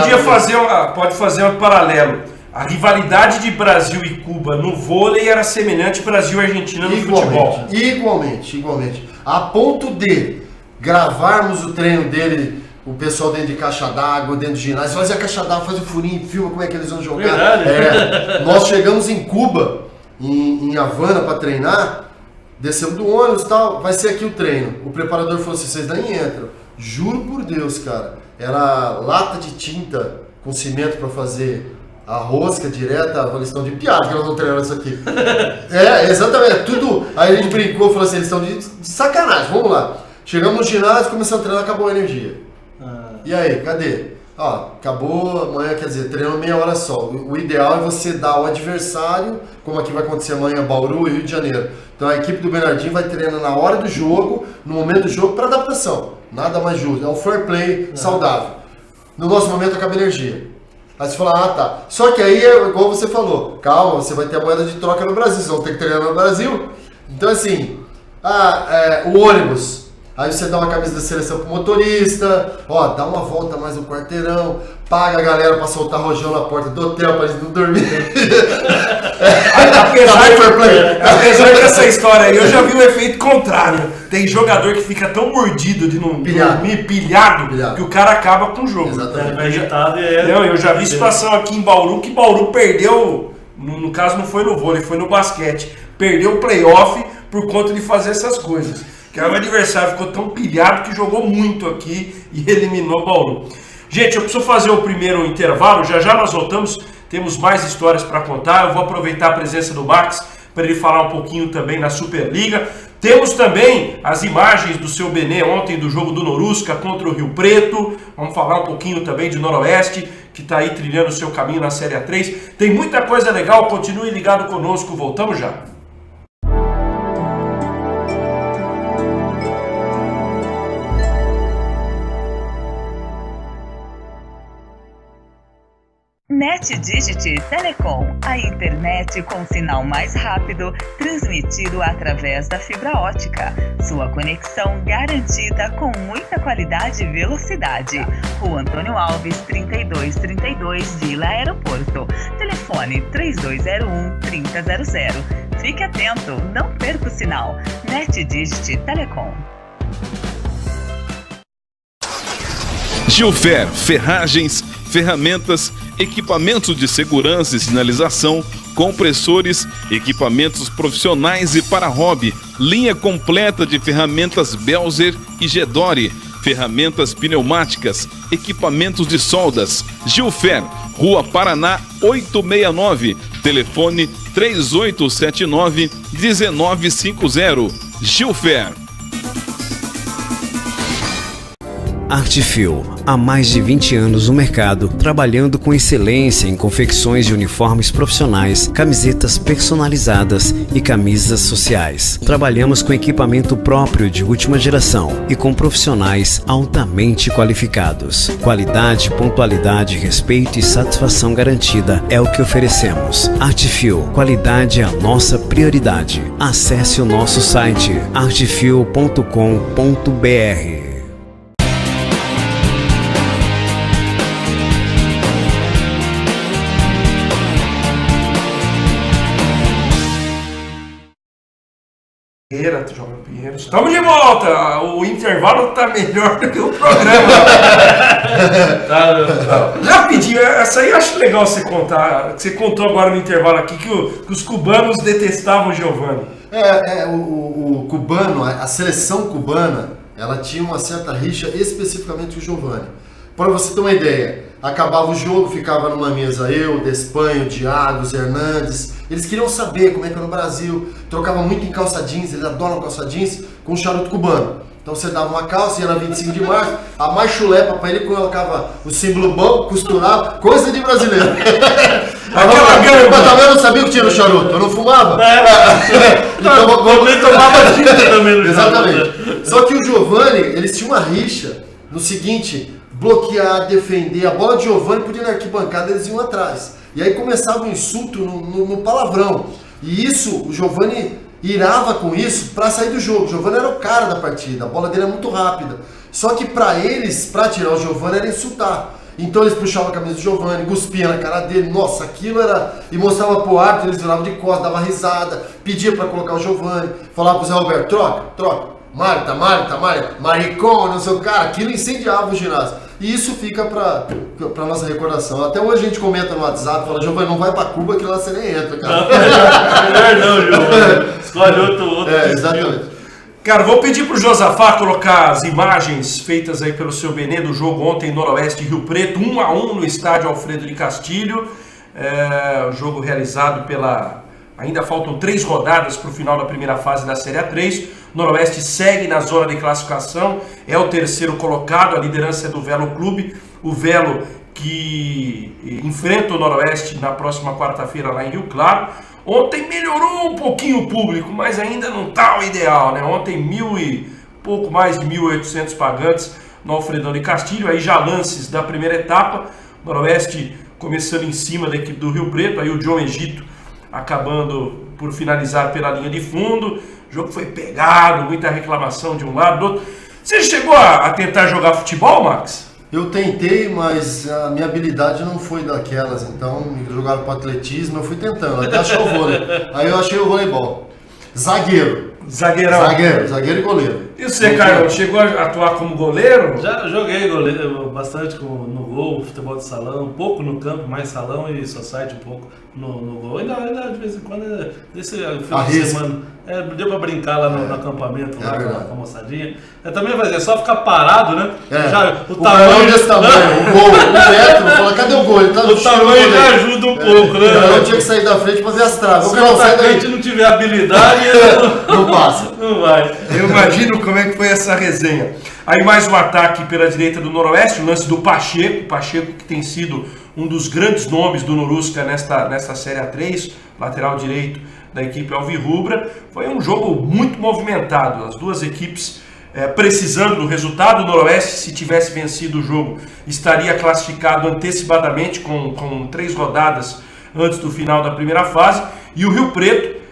pode fazer um paralelo. A rivalidade de Brasil e Cuba no vôlei era semelhante Brasil e Argentina no futebol. Igualmente. A ponto de gravarmos o treino dele, o pessoal dentro de caixa d'água, dentro do ginásio, fazia caixa d'água, fazia o furinho, filma como é que eles vão jogar. Verdade. Nós chegamos em Cuba, em Havana, para treinar, descemos do ônibus e tal, vai ser aqui o treino. O preparador falou assim, vocês nem entram. Juro por Deus, cara, era lata de tinta com cimento para fazer a rosca direta, eles estão de piada que nós não treinamos isso aqui. Exatamente, tudo. Aí a gente brincou, falou assim, eles estão de sacanagem, vamos lá. Chegamos no ginásio, começamos a treinar, acabou a energia. E aí, cadê? Acabou amanhã, quer dizer, treinando meia hora só. O ideal é você dar ao adversário, como aqui vai acontecer amanhã, Bauru e Rio de Janeiro. Então a equipe do Bernardinho vai treinar na hora do jogo, no momento do jogo, para adaptação. Nada mais justo, é um fair play saudável. No nosso momento acaba a energia. Aí você fala, tá. Só que aí, igual você falou, calma, você vai ter a moeda de troca no Brasil, vocês vão ter que treinar no Brasil. Então assim, o ônibus. Aí você dá uma camisa da seleção pro motorista, dá uma volta mais no quarteirão, paga a galera pra soltar rojão na porta do hotel pra eles não dormirem. Apesar dessa história aí, eu já vi o efeito contrário. Tem jogador que fica tão mordido de não dormir, pilhado, que o cara acaba com o jogo. Exatamente. Eu já vi situação aqui em Bauru, que Bauru perdeu, no caso não foi no vôlei, foi no basquete, perdeu o playoff por conta de fazer essas coisas. Que o adversário ficou tão pilhado que jogou muito aqui e eliminou Bauru. Gente, eu preciso fazer o primeiro intervalo, já nós voltamos, temos mais histórias para contar. Eu vou aproveitar a presença do Max para ele falar um pouquinho também na Superliga. Temos também as imagens do seu Benê ontem do jogo do Norusca contra o Rio Preto. Vamos falar um pouquinho também de Noroeste, que está aí trilhando o seu caminho na Série A3. Tem muita coisa legal, continue ligado conosco, voltamos já. NetDigit Telecom, a internet com sinal mais rápido, transmitido através da fibra ótica. Sua conexão garantida com muita qualidade e velocidade. Rua Antônio Alves, 3232, Vila Aeroporto. Telefone 3201-3000. Fique atento, não perca o sinal. NetDigit Telecom. Gilfer, ferragens, ferramentas, equipamentos de segurança e sinalização, compressores, equipamentos profissionais e para hobby, linha completa de ferramentas Belzer e Gedore, ferramentas pneumáticas, equipamentos de soldas. Gilfer, Rua Paraná 869, telefone 3879-1950. Gilfer. Artfil, há mais de 20 anos no mercado, trabalhando com excelência em confecções de uniformes profissionais, camisetas personalizadas e camisas sociais. Trabalhamos com equipamento próprio de última geração e com profissionais altamente qualificados. Qualidade, pontualidade, respeito e satisfação garantida é o que oferecemos. Artfil, qualidade é a nossa prioridade. Acesse o nosso site artfil.com.br. Estamos de volta! O intervalo tá melhor do que o programa. Rapidinho, essa aí eu acho legal você contar. Você contou agora no intervalo aqui que os cubanos detestavam o Giovani. O cubano, a seleção cubana, ela tinha uma certa rixa especificamente com o Giovani. Para você ter uma ideia, acabava o jogo, ficava numa mesa eu, Despanho, Diago, Hernandes. Eles queriam saber como é que era no Brasil, trocava muito em calça jeans, eles adoram calça jeans, com charuto cubano. Então você dava uma calça, ia na 25 de março, a mais chulepa para ele, colocava o símbolo bom, costurava, coisa de brasileiro. Aquela gama. Mas também eu não sabia o que tinha no charuto, eu não fumava. Então, eu tomava tinta também no exatamente. Charuto. Só que o Giovani, eles tinham uma rixa no seguinte: bloquear, defender, a bola de Giovani podia ir na arquibancada, eles iam atrás. E aí começava o insulto no palavrão. E isso, o Giovani irava com isso para sair do jogo. O Giovani era o cara da partida, a bola dele era muito rápida. Só que para eles, para tirar o Giovani, era insultar. Então eles puxavam a camisa do Giovani, cuspiam na cara dele, nossa, aquilo era... E mostrava pro árbitro, eles viravam de costas, davam risada, pedia para colocar o Giovani, falava pro Zé Roberto, troca. Marta, maricão, não sei o cara, aquilo incendiava o ginásio. E isso fica pra nossa recordação. Até hoje a gente comenta no WhatsApp, fala, Giovani, não vai pra Cuba que lá você nem entra, cara. Melhor não, Giovani. Escolhe outro. Exatamente. Cara, vou pedir pro Josafá colocar as imagens feitas aí pelo seu Benê do jogo ontem Noroeste e Rio Preto, 1-1 no estádio Alfredo de Castilho. O jogo realizado pela... Ainda faltam 3 rodadas para o final da primeira fase da Série A3. Noroeste segue na zona de classificação, é o terceiro colocado, a liderança é do Velo Clube. O Velo que enfrenta o Noroeste na próxima quarta-feira lá em Rio Claro. Ontem melhorou um pouquinho o público, mas ainda não está o ideal, né? Ontem pouco mais de 1.800 pagantes no Alfredão de Castilho. Aí já lances da primeira etapa, Noroeste começando em cima da equipe do Rio Preto, aí o John Egito acabando por finalizar pela linha de fundo. O jogo foi pegado, muita reclamação de um lado do outro. Você chegou a tentar jogar futebol, Max? Eu tentei, mas a minha habilidade não foi daquelas, então me jogaram para atletismo, eu fui tentando, até achar o vôlei. Aí eu achei o voleibol. Zagueiro e goleiro. E você, Carlos, chegou a atuar como goleiro? Já joguei goleiro bastante no gol, futebol de salão, um pouco no campo, mais salão e society um pouco no gol. Ainda de vez em quando, esse final de semana, deu pra brincar lá no acampamento, lá com a moçadinha. Também vai dizer, só ficar parado, né? O tamanho desse tamanho, o gol, 1 metro, fala, cadê o gol? Ele tá no o tamanho já ajuda um pouco, né? Eu tinha que sair da frente pra fazer as traves. Se o atacante não tiver habilidade, não passa. Não vai. Eu imagino como é que foi essa resenha. Aí mais um ataque pela direita do Noroeste, o lance do Pacheco. Pacheco que tem sido um dos grandes nomes do Norusca nesta Série A3, lateral direito da equipe alvirrubra. Foi um jogo muito movimentado, as duas equipes precisando do resultado. O Noroeste, se tivesse vencido o jogo, estaria classificado antecipadamente com 3 rodadas antes do final da primeira fase. E o Rio Preto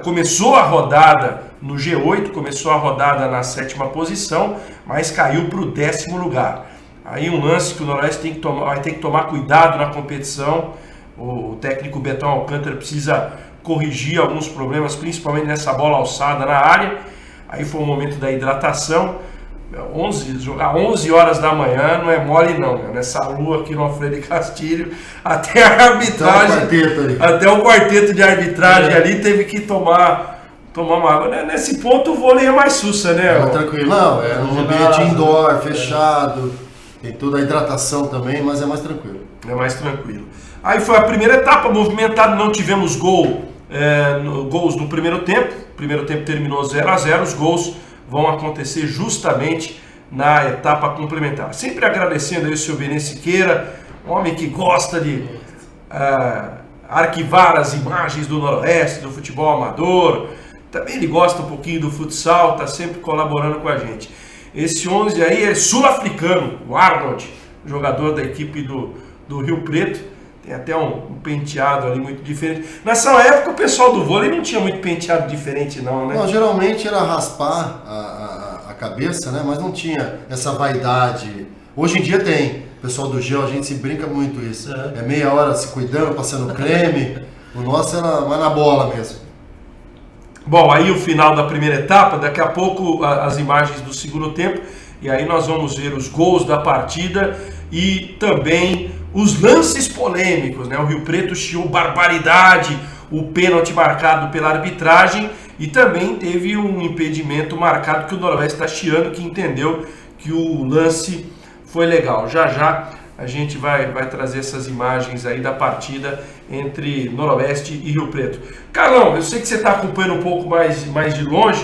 começou a rodada no G8, começou a rodada na 7ª posição, mas caiu para o 10º lugar. Aí um lance que o Noroeste vai ter que tomar cuidado na competição. O técnico Betão Alcântara precisa corrigir alguns problemas, principalmente nessa bola alçada na área. Aí foi o momento da hidratação. Jogar 11 horas da manhã não é mole não, meu. Nessa lua aqui no Alfredo de Castilho, até a arbitragem, até o quarteto de arbitragem ali teve que tomar uma água. Nesse ponto o vôlei é mais sussa, né? Tranquilo, não, é um ambiente indoor, fechado, tem toda a hidratação também, mas é mais tranquilo. É mais tranquilo. Aí foi a primeira etapa movimentada, não tivemos gols no primeiro tempo. O primeiro tempo terminou 0-0, os gols vão acontecer justamente na etapa complementar. Sempre agradecendo aí o seu Benê Siqueira, homem que gosta de arquivar as imagens do Noroeste, do futebol amador. Também ele gosta um pouquinho do futsal, está sempre colaborando com a gente. Esse 11 aí é sul-africano, o Arnold, jogador da equipe do Rio Preto. Tem até um penteado ali muito diferente. Nessa época o pessoal do vôlei não tinha muito penteado diferente não, né? Não, geralmente era raspar a cabeça, né? Mas não tinha essa vaidade. Hoje em dia tem. O pessoal do gel, a gente se brinca muito isso. É meia hora se cuidando, passando creme. O nosso era mais na bola mesmo. Bom, aí o final da primeira etapa, daqui a pouco as imagens do segundo tempo, e aí nós vamos ver os gols da partida e também os lances polêmicos, né? O Rio Preto chiou barbaridade, o pênalti marcado pela arbitragem e também teve um impedimento marcado que o Noroeste está chiando, que entendeu que o lance foi legal. Já a gente vai trazer essas imagens aí da partida entre Noroeste e Rio Preto. Carlão, eu sei que você está acompanhando um pouco mais de longe,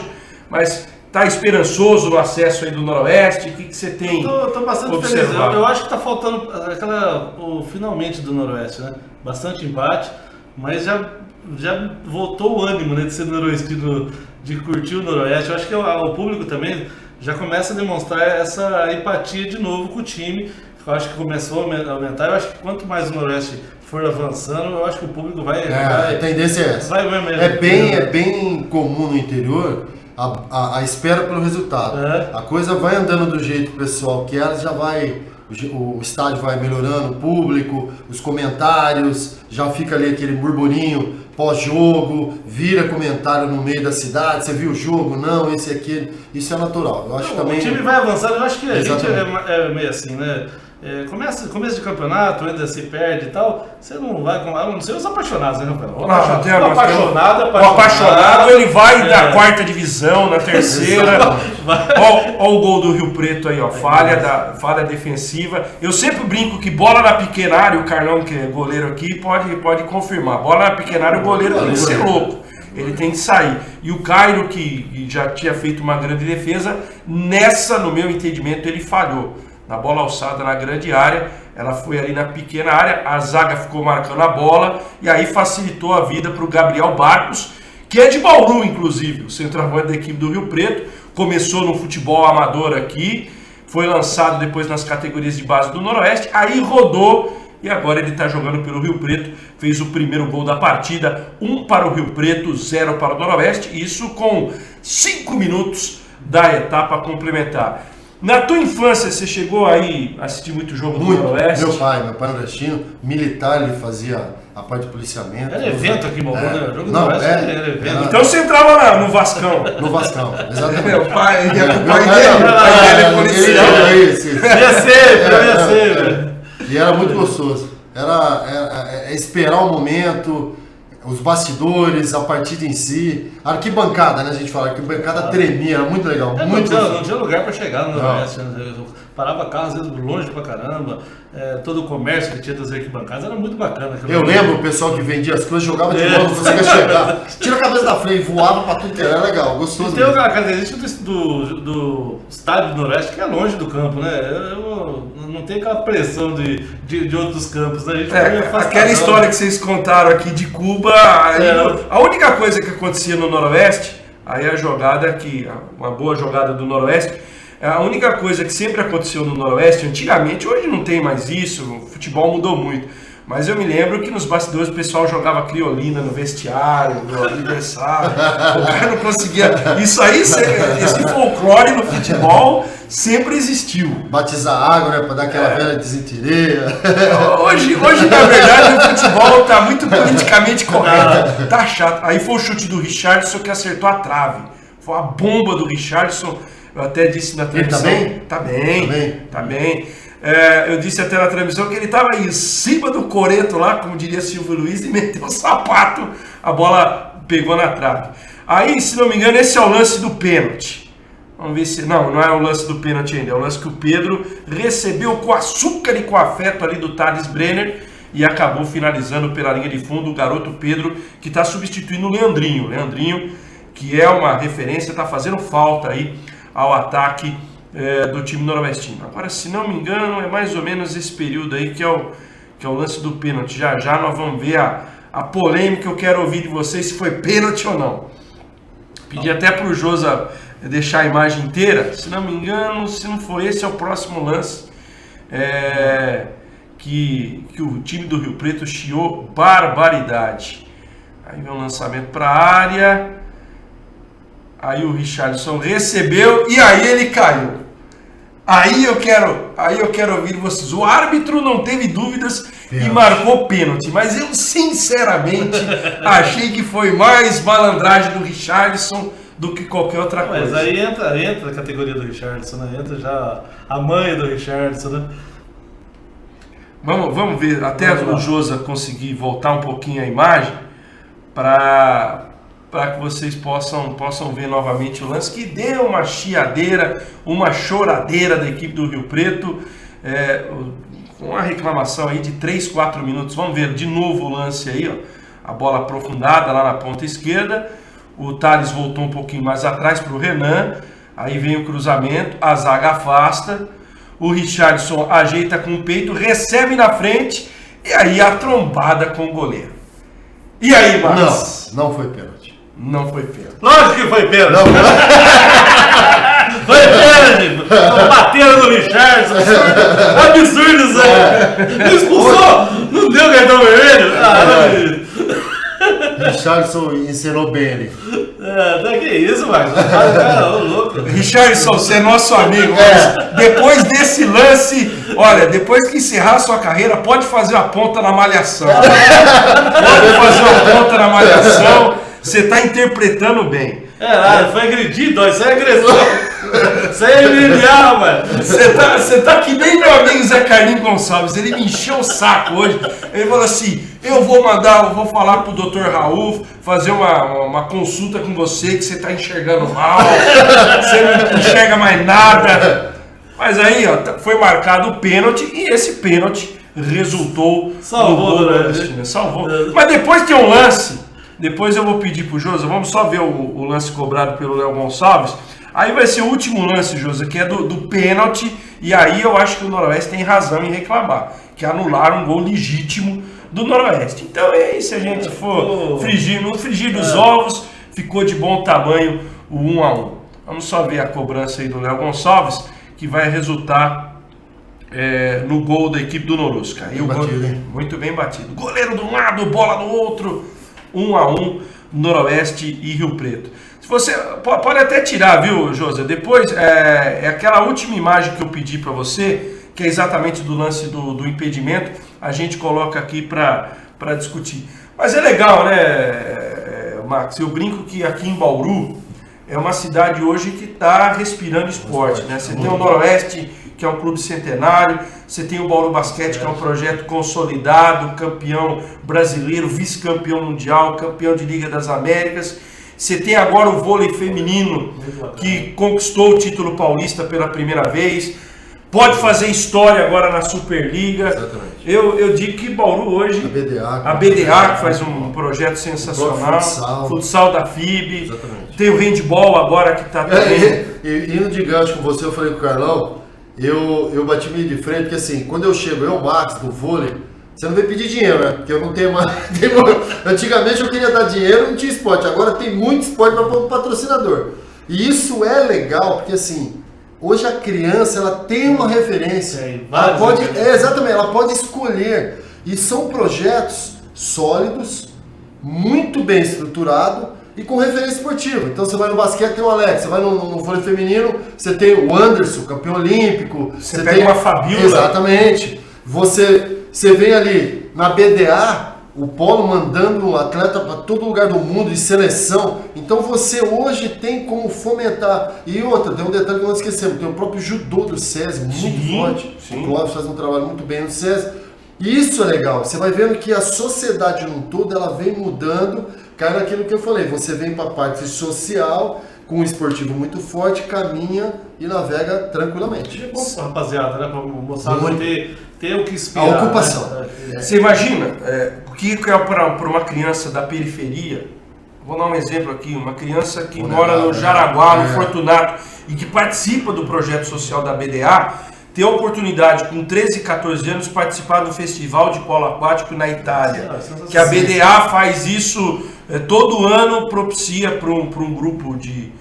mas está esperançoso no acesso aí do Noroeste? O que você tem observado? Estou bastante feliz. Eu acho que está faltando o finalmente do Noroeste, né? Bastante empate, mas já voltou o ânimo, né, de ser noroestino, de curtir o Noroeste. Eu acho que o público também já começa a demonstrar essa empatia de novo com o time. Eu acho que começou a aumentar. Eu acho que quanto mais o Noroeste for avançando, eu acho que o público vai... A tendência é essa. É bem comum no interior a espera pelo resultado. A coisa vai andando do jeito que o pessoal quer, já vai... O estádio vai melhorando, o público, os comentários, já fica ali aquele burburinho pós-jogo, vira comentário no meio da cidade, você viu o jogo? Não, esse e aquele. Isso é natural. Eu acho também... O time vai avançando, eu acho que a gente é meio assim, né? Começo de campeonato, ainda se perde e tal, você não vai com... não sei os apaixonados, né, campeão? O apaixonado, ele vai da quarta divisão, na terceira. Ó o gol do Rio Preto aí, ó, falha defensiva. Eu sempre brinco que bola na pequena área, o Carlão, que é goleiro aqui, pode confirmar. Bola na pequena área, o goleiro tem que ser louco. Ele tem que sair. E o Cairo, que já tinha feito uma grande defesa, no meu entendimento, ele falhou. Na bola alçada na grande área, ela foi ali na pequena área, a zaga ficou marcando a bola e aí facilitou a vida para o Gabriel Barcos, que é de Bauru, inclusive, o centroavante da equipe do Rio Preto, começou no futebol amador aqui, foi lançado depois nas categorias de base do Noroeste, aí rodou e agora ele está jogando pelo Rio Preto, fez o primeiro gol da partida, 1 para o Rio Preto, 0 para o Noroeste, isso com 5 minutos da etapa complementar. Na tua infância, você chegou aí a assistir muito jogo do Noroeste? Meu pai nordestino, militar, ele fazia a parte de policiamento. Era evento aqui, Bauru, né? O jogo do Noroeste era evento. Então você entrava no Vascão. No Vascão, exatamente. Meu pai ia com o pai dele é policial. Ia ser, velho. E era muito gostoso. Era esperar o momento, os bastidores, a partida em si, a arquibancada, né? A gente fala, a arquibancada tremia, era muito legal. Não tinha lugar para chegar no Noroeste. Parava carro, às vezes, longe pra caramba. Todo o comércio que tinha das arquibancadas era muito bacana. Eu lembro o pessoal que vendia as coisas, jogava de novo, não conseguia chegar. Tira a cabeça da frente, voava pra tudo que era legal, gostoso. E tem a característica do estádio do Noroeste, que é longe do campo, né? Não tem aquela pressão de outros campos, né? Aquela história que vocês contaram aqui de Cuba, a única coisa que acontecia no Noroeste, aí a jogada uma boa jogada do Noroeste, a única coisa que sempre aconteceu no Noroeste, antigamente, hoje não tem mais isso, o futebol mudou muito, mas eu me lembro que nos bastidores o pessoal jogava criolina no vestiário, no aniversário, o cara não conseguia... Isso aí, esse folclore no futebol sempre existiu. Batizar água, né, pra dar aquela velha desinteria. Hoje, na verdade, o futebol tá muito politicamente correto, tá chato. Aí foi o chute do Richarlison que acertou a trave, foi a bomba do Richarlison. Eu até disse na transmissão... Ele tá bem? Eu disse até na transmissão que ele estava em cima do coreto lá, como diria Silvio Luiz, e meteu o sapato, a bola pegou na trave. Aí, se não me engano, esse é o lance do pênalti. Vamos ver se... Não é o lance do pênalti ainda, é o lance que o Pedro recebeu com açúcar e com afeto ali do Thales Brenner e acabou finalizando pela linha de fundo o garoto Pedro, que está substituindo o Leandrinho. Leandrinho, que é uma referência, está fazendo falta aí ao ataque do time noroestino. Agora, se não me engano, é mais ou menos esse período aí que é o lance do pênalti. Já nós vamos ver a polêmica. Eu quero ouvir de vocês se foi pênalti ou não. Pedi até para o Josa deixar a imagem inteira. Se não me engano, se não for esse, é o próximo lance que o time do Rio Preto chiou barbaridade. Aí vem um lançamento para a área. Aí o Richarlison recebeu e aí ele caiu. Aí eu quero ouvir vocês. O árbitro não teve dúvidas e marcou pênalti, mas eu sinceramente achei que foi mais malandragem do Richarlison do que qualquer outra coisa. Mas aí entra a categoria do Richarlison, né? Entra já a mãe do Richarlison, né? Vamos ver, até o Josa conseguir voltar um pouquinho a imagem para que vocês possam ver novamente o lance, que deu uma chiadeira, uma choradeira da equipe do Rio Preto, com uma reclamação aí de 3-4 minutos. Vamos ver de novo o lance aí, ó, a bola aprofundada lá na ponta esquerda, o Thales voltou um pouquinho mais atrás para o Renan, aí vem o cruzamento, a zaga afasta, o Richarlison ajeita com o peito, recebe na frente, e aí a trombada com o goleiro. E aí, Marcos? Não foi pênalti. Não foi pênalti. Lógico que foi pênalti. Foi pênalti. Bateram no Richarlison. Absurdo isso aí. Não expulsou? Não deu cartão vermelho? Richarlison ensinou bem ali. Que isso, Marcos? Louco. Richarlison, você é nosso amigo. Mas depois desse lance, olha, depois que encerrar sua carreira, pode fazer a ponta na malhação. Pode fazer a ponta na malhação. Você está interpretando bem. Foi agredido, isso é agressão. Isso é MMA, mano. Você tá que nem meu amigo Zé Carlinhos Gonçalves. Ele me encheu o saco hoje. Ele falou assim: eu vou falar pro Dr. Raul fazer uma consulta com você, que você tá enxergando mal, você não enxerga mais nada. Mas aí, ó, foi marcado o pênalti e esse pênalti resultou no gol, né? Salvou. Mas depois tem um lance. Depois eu vou pedir pro Josa, vamos só ver o lance cobrado pelo Léo Gonçalves. Aí vai ser o último lance, Josa, que é do pênalti. E aí eu acho que o Noroeste tem razão em reclamar, que anularam um gol legítimo do Noroeste. Então aí, se a gente for no frigir dos ovos, ficou de bom tamanho o 1-1. Vamos só ver a cobrança aí do Léo Gonçalves, que vai resultar no gol da equipe do Norusca. Aí muito bem batido. Goleiro de um lado, bola do outro. 1-1, Noroeste e Rio Preto. Se você pode até tirar, viu, Josa? Depois aquela última imagem que eu pedi para você, que é exatamente do lance do impedimento, a gente coloca aqui para discutir. Mas é legal, né, Max? Eu brinco que aqui em Bauru é uma cidade hoje que está respirando esporte, né? Você tem o Noroeste, que é um clube centenário, você tem o Bauru Basquete, que é um projeto consolidado, campeão brasileiro, vice-campeão mundial, campeão de Liga das Américas. Você tem agora o vôlei feminino, que conquistou o título paulista pela primeira vez. Pode fazer história agora na Superliga. Exatamente. Eu digo que Bauru hoje, a BDA que faz um projeto sensacional, futsal da FIB, exatamente. Tem o handball agora que está também. Indo de gancho com você, eu falei com o Carlão, eu bati meio de frente, porque assim, quando eu chego, Max, do vôlei, você não vem pedir dinheiro, né? Porque eu não tenho mais. Antigamente eu queria dar dinheiro, não tinha esporte. Agora tem muito esporte para o patrocinador. E isso é legal, porque assim, hoje a criança ela tem uma referência. Ela pode, exatamente, ela pode escolher. E são projetos sólidos, muito bem estruturados e com referência esportiva. Então você vai no basquete, tem o Alex, você vai no vôlei feminino, você tem o Anderson, campeão olímpico. Você tem uma Fabiola. Exatamente. Você vem ali na BDA, o Polo mandando um atleta para todo lugar do mundo, de seleção. Então você hoje tem como fomentar. E outra, tem um detalhe que nós esquecemos, tem o próprio judô do SESI, muito forte. Sim. O Clóvis faz um trabalho muito bem no SESI. E isso é legal, você vai vendo que a sociedade no todo, ela vem mudando, cai naquilo que eu falei, você vem para a parte social, com um esportivo muito forte, caminha e navega tranquilamente. É bom, rapaziada, né? Para mostrar ter o que inspirar. A ocupação. Você imagina o que é para uma criança da periferia, vou dar um exemplo aqui, uma criança que mora no Jaraguá, no Fortunato, e que participa do projeto social da BDA, ter a oportunidade, com 13, 14 anos, participar do Festival de Polo Aquático na Itália. Que a BDA faz isso todo ano, propicia para um grupo de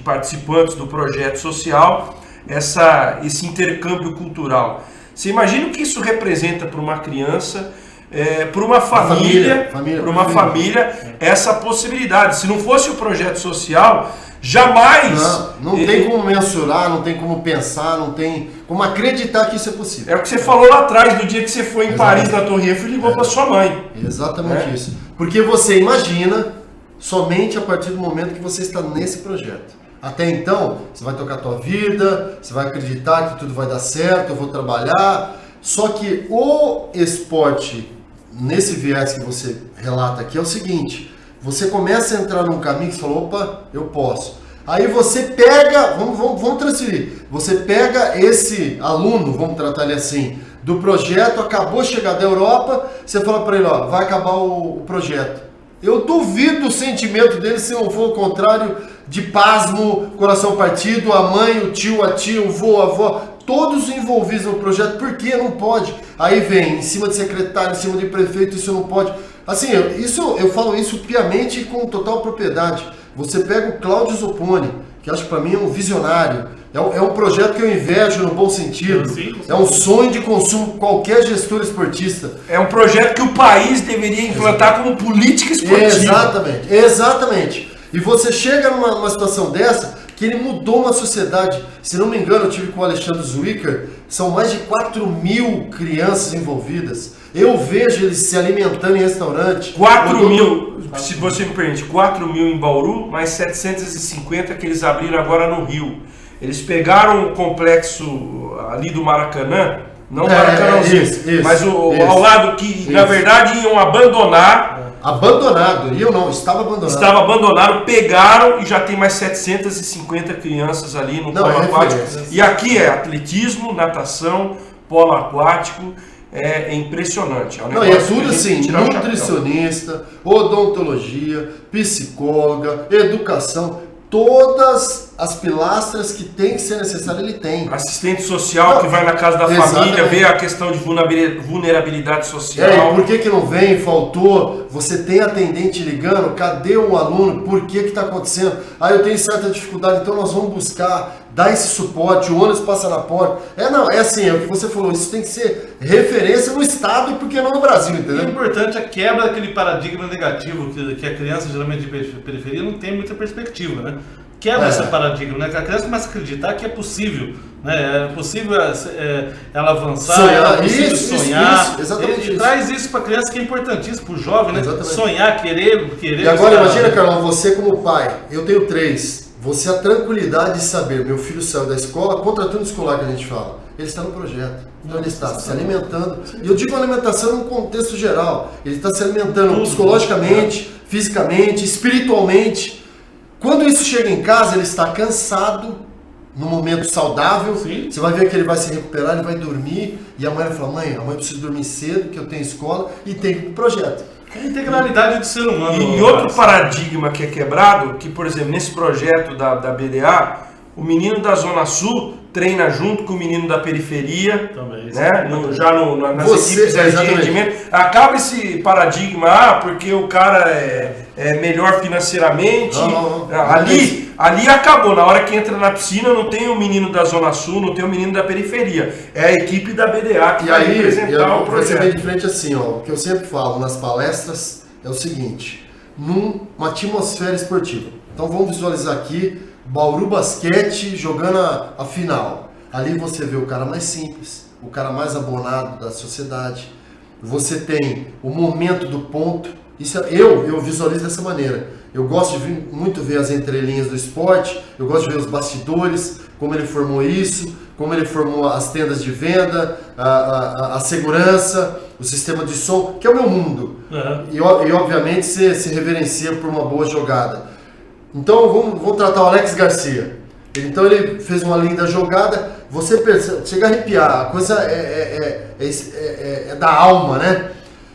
participantes do projeto social esse intercâmbio cultural. Você imagina o que isso representa para uma criança, para uma família, essa possibilidade. Se não fosse o projeto social, jamais... Não tem como mensurar, não tem como pensar, não tem como acreditar que isso é possível. É o que você falou lá atrás, do dia que você foi em Paris, na Torre Eiffel, e ligou para sua mãe. Exatamente isso. Porque você imagina somente a partir do momento que você está nesse projeto. Até então, você vai tocar a tua vida, você vai acreditar que tudo vai dar certo, eu vou trabalhar. Só que o esporte, nesse viés que você relata aqui, é o seguinte: você começa a entrar num caminho que você fala, opa, eu posso. Aí você pega, vamos transferir, você pega esse aluno, vamos tratar ele assim, do projeto, acabou de chegar da Europa, você fala para ele, ó, vai acabar o projeto. Eu duvido o sentimento dele se não for o contrário de pasmo, coração partido, a mãe, o tio, a tia, o vô, a avó, todos envolvidos no projeto. Por que não pode? Aí vem, em cima de secretário, em cima de prefeito, isso não pode. Assim, eu falo isso piamente e com total propriedade. Você pega o Cláudio Zopponi, que acho que para mim é um visionário. É um projeto que eu invejo no bom sentido. É um sonho de consumo de qualquer gestor esportista. É um projeto que o país deveria implantar como política esportiva. Exatamente. E você chega numa situação dessa, que ele mudou uma sociedade. Se não me engano, eu tive com o Alexandre Zwicker, são mais de 4.000 crianças envolvidas. Eu vejo eles se alimentando em restaurante. 4.000, se você me permite, 4.000 em Bauru, mais 750 que eles abriram agora no Rio. Eles pegaram o complexo ali do Maracanã, não o Maracanãzinho, mas ao lado que, na verdade, iam abandonar. Abandonado, estava abandonado. Estava abandonado, pegaram e já tem mais 750 crianças ali no polo aquático. E aqui é atletismo, natação, polo aquático, é impressionante. E é tudo assim, nutricionista, odontologia, psicóloga, educação. Todas as pilastras que tem que ser necessário, ele tem. Assistente social que vai na casa da família, vê a questão de vulnerabilidade social. E por que não vem? Faltou? Você tem atendente ligando? Cadê o aluno? Por que está acontecendo? Eu tenho certa dificuldade, então nós vamos buscar dar esse suporte, o ônibus passa na porta. É assim, é o que você falou, isso tem que ser referência no Estado e por que não no Brasil, entendeu? O importante é a quebra daquele paradigma negativo, que a criança, geralmente de periferia, não tem muita perspectiva, né? Quebra esse paradigma, né? Que a criança começa a acreditar que é possível, né? É possível ela avançar, sonhar, é possível sonhar. Isso, exatamente. E traz isso para a criança, que é importantíssimo para o jovem, né? Exatamente. Sonhar, querer. E agora imagina, Carlão, você como pai, eu tenho 3. Você a tranquilidade de saber, meu filho saiu da escola, contraturno escolar que a gente fala, ele está no projeto, então ele está se alimentando, e eu digo alimentação num contexto geral, ele está se alimentando psicologicamente, fisicamente, espiritualmente. Quando isso chega em casa, ele está cansado, no momento saudável, você vai ver que ele vai se recuperar, ele vai dormir, e a mãe vai falar, mãe, amanhã eu preciso dormir cedo, que eu tenho escola, e tem projeto. É a integralidade do ser humano. E outro paradigma que é quebrado, que por exemplo, nesse projeto da BDA, o menino da Zona Sul treina junto com o menino da periferia, também, né? Nas equipes de rendimento. Acaba esse paradigma, porque o cara é melhor financeiramente. Ali acabou. Na hora que entra na piscina, não tem o menino da Zona Sul, não tem o menino da periferia. É a equipe da BDA que vai representar o projeto. Você vê de frente assim, ó, o que eu sempre falo nas palestras é o seguinte: numa atmosfera esportiva. Então vamos visualizar aqui Bauru Basquete jogando a final. Ali você vê o cara mais simples, o cara mais abonado da sociedade. Você tem o momento do ponto. Isso eu visualizo dessa maneira. Eu gosto de muito ver as entrelinhas do esporte, eu gosto de ver os bastidores, como ele formou isso, como ele formou as tendas de venda, a segurança, o sistema de som, que é o meu mundo. E obviamente se reverencia por uma boa jogada. Então vamos tratar o Alex Garcia. Então ele fez uma linda jogada, você percebe, chega a arrepiar, a coisa é da alma, né?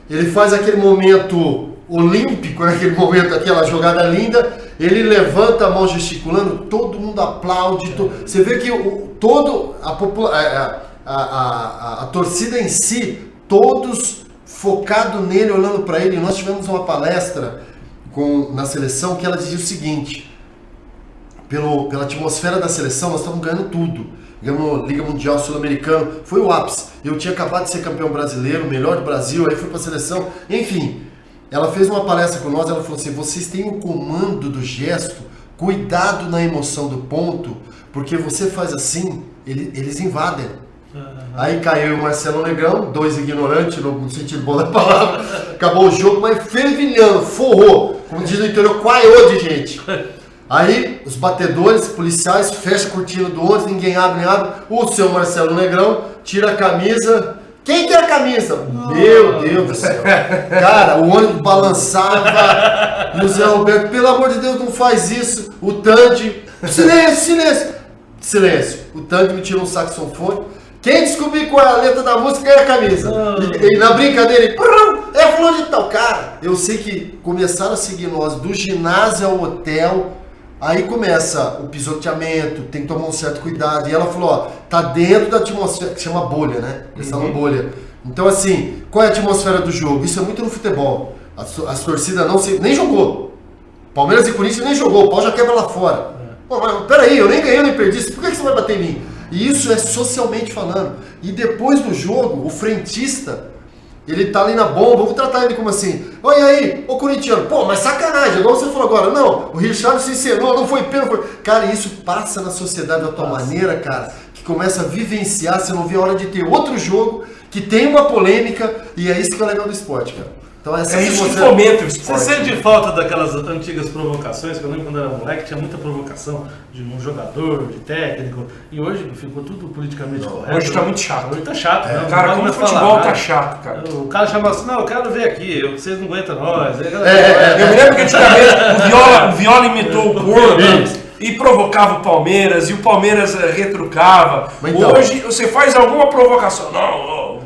Ele faz aquele momento, olímpico naquele momento, aquela jogada linda, ele levanta a mão gesticulando, todo mundo aplaude, você vê que a torcida em si, todos focado nele, olhando para ele. Nós tivemos uma palestra na seleção que ela dizia o seguinte: pela atmosfera da seleção, nós estamos ganhando tudo. Ganhamos Liga Mundial, Sul-Americano, foi o ápice. Eu tinha acabado de ser campeão brasileiro, melhor do Brasil, aí fui para a seleção, enfim. Ela fez uma palestra com nós, ela falou assim: vocês têm o comando do gesto, cuidado na emoção do ponto, porque você faz assim, eles invadem. Aí caiu o Marcelo Negrão, 2 ignorantes, no sentido bom da palavra, acabou o jogo, mas fervilhando, forrou, como diz no interior, quaiou de gente. Aí os batedores, policiais, fecha a cortina do ônibus, ninguém abre, o seu Marcelo Negrão tira a camisa. Quem quer a camisa? Meu Deus do céu. Cara, o ônibus balançava. E o Zé Roberto, pelo amor de Deus, não faz isso. O Tandy, silêncio. O Tandy me tirou um saxofone. Quem descobrir qual é a letra da música ganha a camisa. E na brincadeira, é fulano de tal. Cara, eu sei que começaram a seguir nós do ginásio ao hotel. Aí começa o pisoteamento, tem que tomar um certo cuidado. E ela falou, ó, tá dentro da atmosfera, que chama bolha, né? Essa bolha. Então assim, qual é a atmosfera do jogo? Isso é muito no futebol. As torcidas nem jogou. Palmeiras e Corinthians nem jogou, o pau já quebra lá fora. Pô, mas peraí, eu nem ganhei, nem perdi. Por que você vai bater em mim? E isso é socialmente falando. E depois do jogo, o frentista, ele tá ali na bomba, vamos tratar ele como assim: olha aí, ô corintiano, pô, mas sacanagem, igual você falou agora, não, o Richard se encenou, não foi pênalti. Cara, isso passa na sociedade da tua maneira, cara, que começa a vivenciar, você não vê a hora de ter outro jogo, que tem uma polêmica, e é isso que é legal do esporte, cara. Então, é isso que fomenta o esporte. Você sente falta daquelas antigas provocações, que eu lembro quando eu era moleque, tinha muita provocação de um jogador, de técnico, e hoje ficou tudo politicamente correto. Hoje tá muito chato. Hoje tá chato, né? Cara, como o futebol tá chato, cara. O cara chama assim, não, eu quero ver aqui, vocês não aguentam nós. Eu me lembro que antigamente o Viola imitou o Porto e provocava o Palmeiras, e o Palmeiras retrucava. Então, hoje você faz alguma provocação,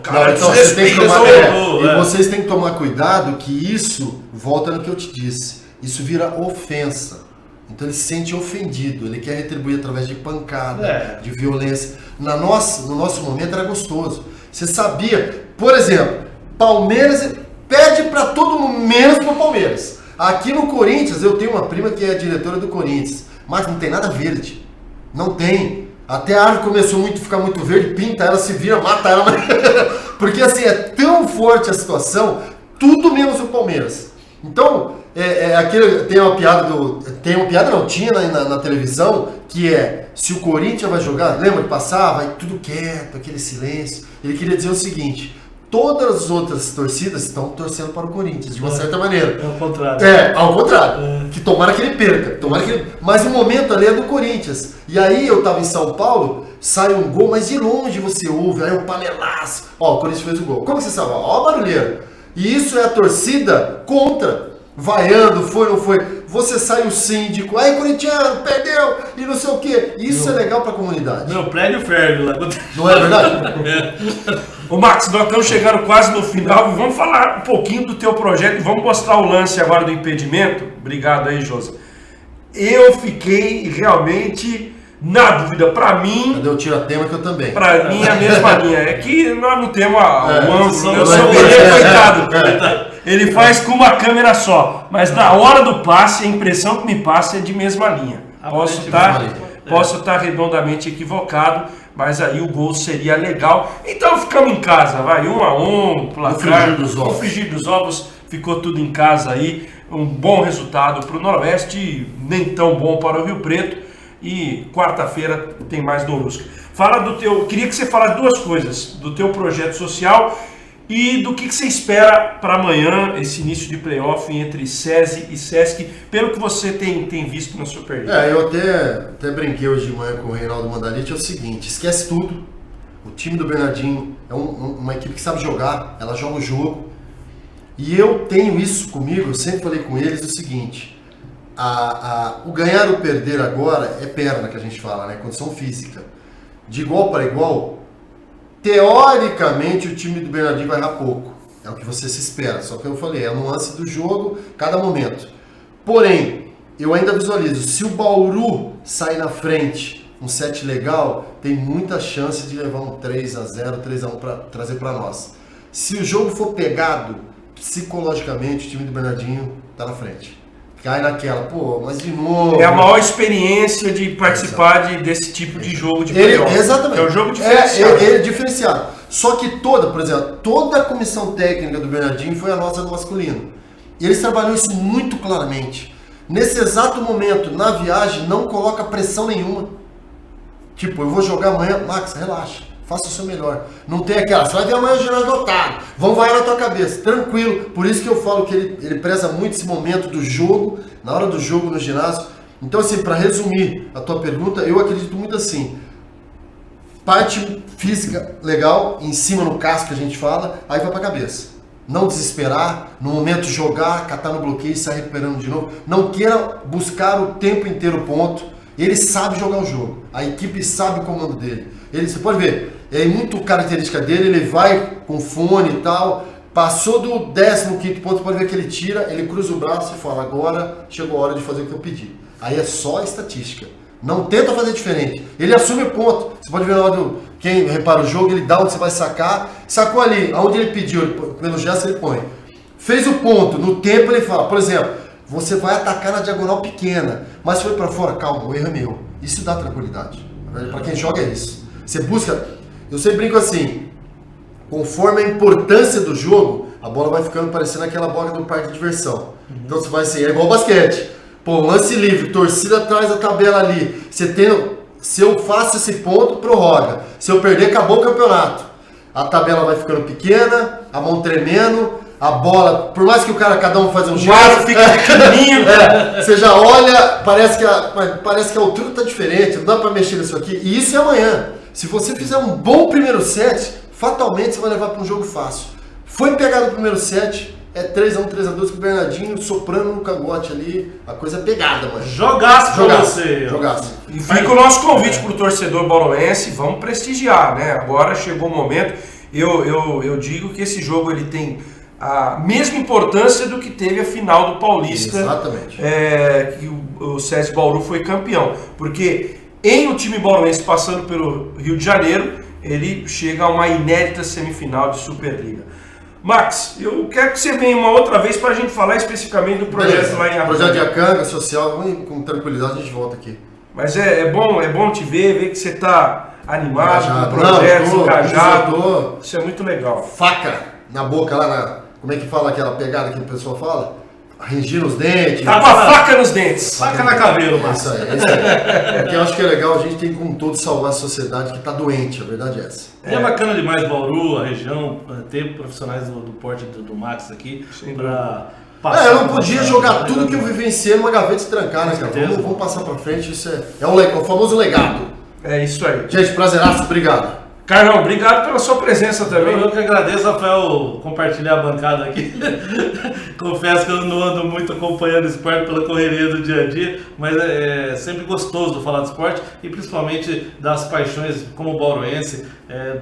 cara, então vocês têm que tomar cuidado que isso volta no que eu te disse. Isso vira ofensa. Então ele se sente ofendido, ele quer retribuir através de pancada, de violência. No nosso momento era gostoso. Você sabia, por exemplo, Palmeiras pede pra todo mundo, menos pro Palmeiras. Aqui no Corinthians, eu tenho uma prima que é diretora do Corinthians, mas não tem nada verde. Não tem. Até a árvore começou a ficar muito verde, pinta ela, se vira, mata ela. Porque assim, é tão forte a situação, tudo menos o Palmeiras. Então, tem uma piada não, tinha na televisão, que é, se o Corinthians vai jogar, lembra de passar, vai tudo quieto, aquele silêncio. Ele queria dizer o seguinte: todas as outras torcidas estão torcendo para o Corinthians, de uma certa maneira. Ao contrário. Ao contrário. Que tomara que ele perca. Mas o momento ali é do Corinthians. E aí eu tava em São Paulo, sai um gol, mas de longe você ouve, aí um panelaço. Ó, o Corinthians fez o gol. Como você sabe? Ó, a barulheira. E isso é a torcida contra. Vaiando, foi, não foi. Você sai o síndico, aí corintiano, perdeu, e não sei o quê. Isso é legal pra comunidade. Meu prédio ferve lá. Não é verdade? Ô Max, nós estamos chegando quase no final. Vamos falar um pouquinho do teu projeto. Vamos mostrar o lance agora do impedimento. Obrigado aí, Josi. Eu fiquei realmente na dúvida. Pra mim... Cadê o tira-tema que eu também? Pra mim é a mesma linha. É que nós não temos o ângulo. Eu sou coitado. Ele faz com uma câmera só. Mas na hora do passe, a impressão que me passa é de mesma linha. Posso estar redondamente equivocado, mas aí o gol seria legal. Então ficamos em casa, vai, 1-1, placar. No frigir dos ovos, ficou tudo em casa aí. Um bom resultado para o Noroeste, nem tão bom para o Rio Preto. E quarta-feira tem mais do Lusca. Queria que você falasse duas coisas, do teu projeto social e do que você espera para amanhã, esse início de playoff entre SESI e SESC, pelo que você tem visto na Superliga. Eu até brinquei hoje de manhã com o Reinaldo Mandarite, é o seguinte: esquece tudo. O time do Bernardinho é uma equipe que sabe jogar, ela joga o jogo. E eu tenho isso comigo, eu sempre falei com eles o seguinte: o ganhar ou perder agora é perna, que a gente fala, né? Condição física. De igual para igual, teoricamente o time do Bernardinho vai errar pouco. É o que você se espera. Só que eu falei, é a nuance do jogo, cada momento. Porém, eu ainda visualizo, se o Bauru sair na frente, um set legal, tem muita chance de levar um 3-0, 3-1 para trazer para nós. Se o jogo for pegado, psicologicamente, o time do Bernardinho tá na frente. Cai naquela, pô, mas de novo... É a maior experiência de participar desse tipo de jogo de playoff. Exatamente. É um jogo diferenciado. Ele é diferenciado. Só que por exemplo, toda a comissão técnica do Bernardinho foi a nossa do masculino. E eles trabalham isso muito claramente. Nesse exato momento, na viagem, não coloca pressão nenhuma. Tipo, eu vou jogar amanhã, Max, relaxa, faça o seu melhor. Não tem aquela, você vai ver amanhã o ginásio lotado, vão vaiar na tua cabeça, tranquilo. Por isso que eu falo que ele preza muito esse momento do jogo, na hora do jogo no ginásio. Então, assim, para resumir a tua pergunta, eu acredito muito assim, parte física legal, em cima no casco que a gente fala, aí vai pra cabeça. Não desesperar, no momento jogar, catar no bloqueio e sair recuperando de novo. Não queira buscar o tempo inteiro o ponto. Ele sabe jogar o jogo. A equipe sabe o comando dele. Você pode ver, é muito característica dele, ele vai com fone e tal, passou do 15º ponto, pode ver que ele tira, ele cruza o braço e fala, agora chegou a hora de fazer o que eu pedi. Aí é só estatística. Não tenta fazer diferente. Ele assume o ponto. Você pode ver na hora quem repara o jogo, ele dá onde você vai sacar. Sacou ali, aonde ele pediu, pelo gesto ele põe. Fez o ponto, no tempo ele fala, por exemplo, você vai atacar na diagonal pequena, mas foi pra fora, calma, o erro é meu. Isso dá tranquilidade. Pra quem joga é isso. Você busca, eu sempre brinco assim, conforme a importância do jogo, a bola vai ficando parecendo aquela bola do parque de diversão. Então você vai assim, é igual basquete. Pô, lance livre, torcida atrás da tabela ali. Se eu faço esse ponto, prorroga. Se eu perder, acabou o campeonato. A tabela vai ficando pequena, a mão tremendo, a bola, por mais que cada um faz um jeito, o ar fica pequenininho. Você já olha, parece que a altura tá diferente, não dá pra mexer nisso aqui. E isso é amanhã. Se você fizer um bom primeiro set, fatalmente você vai levar para um jogo fácil. Foi pegado o primeiro set, é 3-1, 3-2 com o Bernardinho soprando no cangote ali, a coisa é pegada, mano. Jogaço pra você. Jogaço. E fica o nosso convite pro torcedor bauruense, vamos prestigiar, né? Agora chegou o momento, eu digo que esse jogo ele tem a mesma importância do que teve a final do Paulista. Exatamente. Que o SESI Bauru foi campeão, porque em o time bauruense passando pelo Rio de Janeiro, ele chega a uma inédita semifinal de Superliga. Max, eu quero que você venha uma outra vez para a gente falar especificamente do projeto lá em Acanga. Projeto de Acanga, social, com tranquilidade a gente volta aqui. Mas é bom te ver que você está animado com o projeto, engajado. Isso é muito legal. Faca na boca lá, como é que fala aquela pegada que o pessoal fala? Ringir os dentes. Tá com a faca nos dentes. Faca na caveira, Max. Isso aí. Porque eu acho que é legal, a gente tem como todo salvar a sociedade que está doente, a verdade é essa. É bacana demais Bauru, a região, ter profissionais do porte do Max aqui para passar. Eu não podia jogar tudo que eu vivenciei numa gaveta e trancar, né, cara? Vamos passar para frente, isso é o famoso legado. É isso aí. Gente, prazeraço, obrigado. Carlão, obrigado pela sua presença também. Eu que agradeço, Rafael, compartilhar a bancada aqui. Confesso que eu não ando muito acompanhando o esporte pela correria do dia a dia, mas é sempre gostoso falar de esporte e principalmente das paixões como bauruense.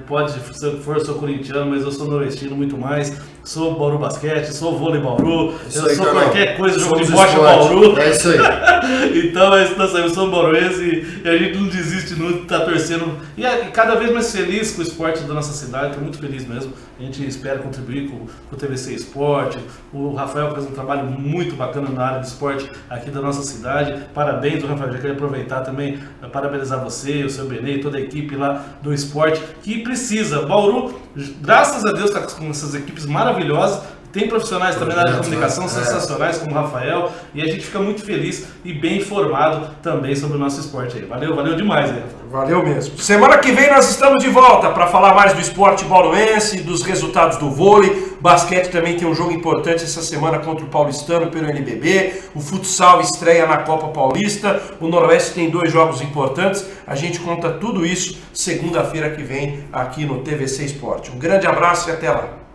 Pode ser que eu sou corintiano, mas eu sou nordestino muito mais. Sou Bauru Basquete, sou vôlei Bauru, eu sou qualquer coisa, jogo de bocha Bauru. É isso aí. Então eu sou bauruense e a gente não desiste, não tá torcendo. E cada vez mais feliz com o esporte da nossa cidade, estou muito feliz mesmo. A gente espera contribuir com o TVC Esporte. O Rafael faz um trabalho muito bacana na área do esporte aqui da nossa cidade. Parabéns, Rafael. Já queria aproveitar também, parabenizar você, o seu Benê, toda a equipe lá do esporte que precisa. Bauru, graças a Deus, está com essas equipes maravilhosas. Tem profissionais também na área de comunicação sensacionais como o Rafael e a gente fica muito feliz e bem informado também sobre o nosso esporte aí. Valeu demais aí, Rafael. Valeu mesmo. Semana que vem nós estamos de volta para falar mais do esporte bauruense, dos resultados do vôlei. Basquete também tem um jogo importante essa semana contra o Paulistano pelo NBB. O futsal estreia na Copa Paulista. O Noroeste tem 2 jogos importantes. A gente conta tudo isso segunda-feira que vem aqui no TVC Esporte. Um grande abraço e até lá.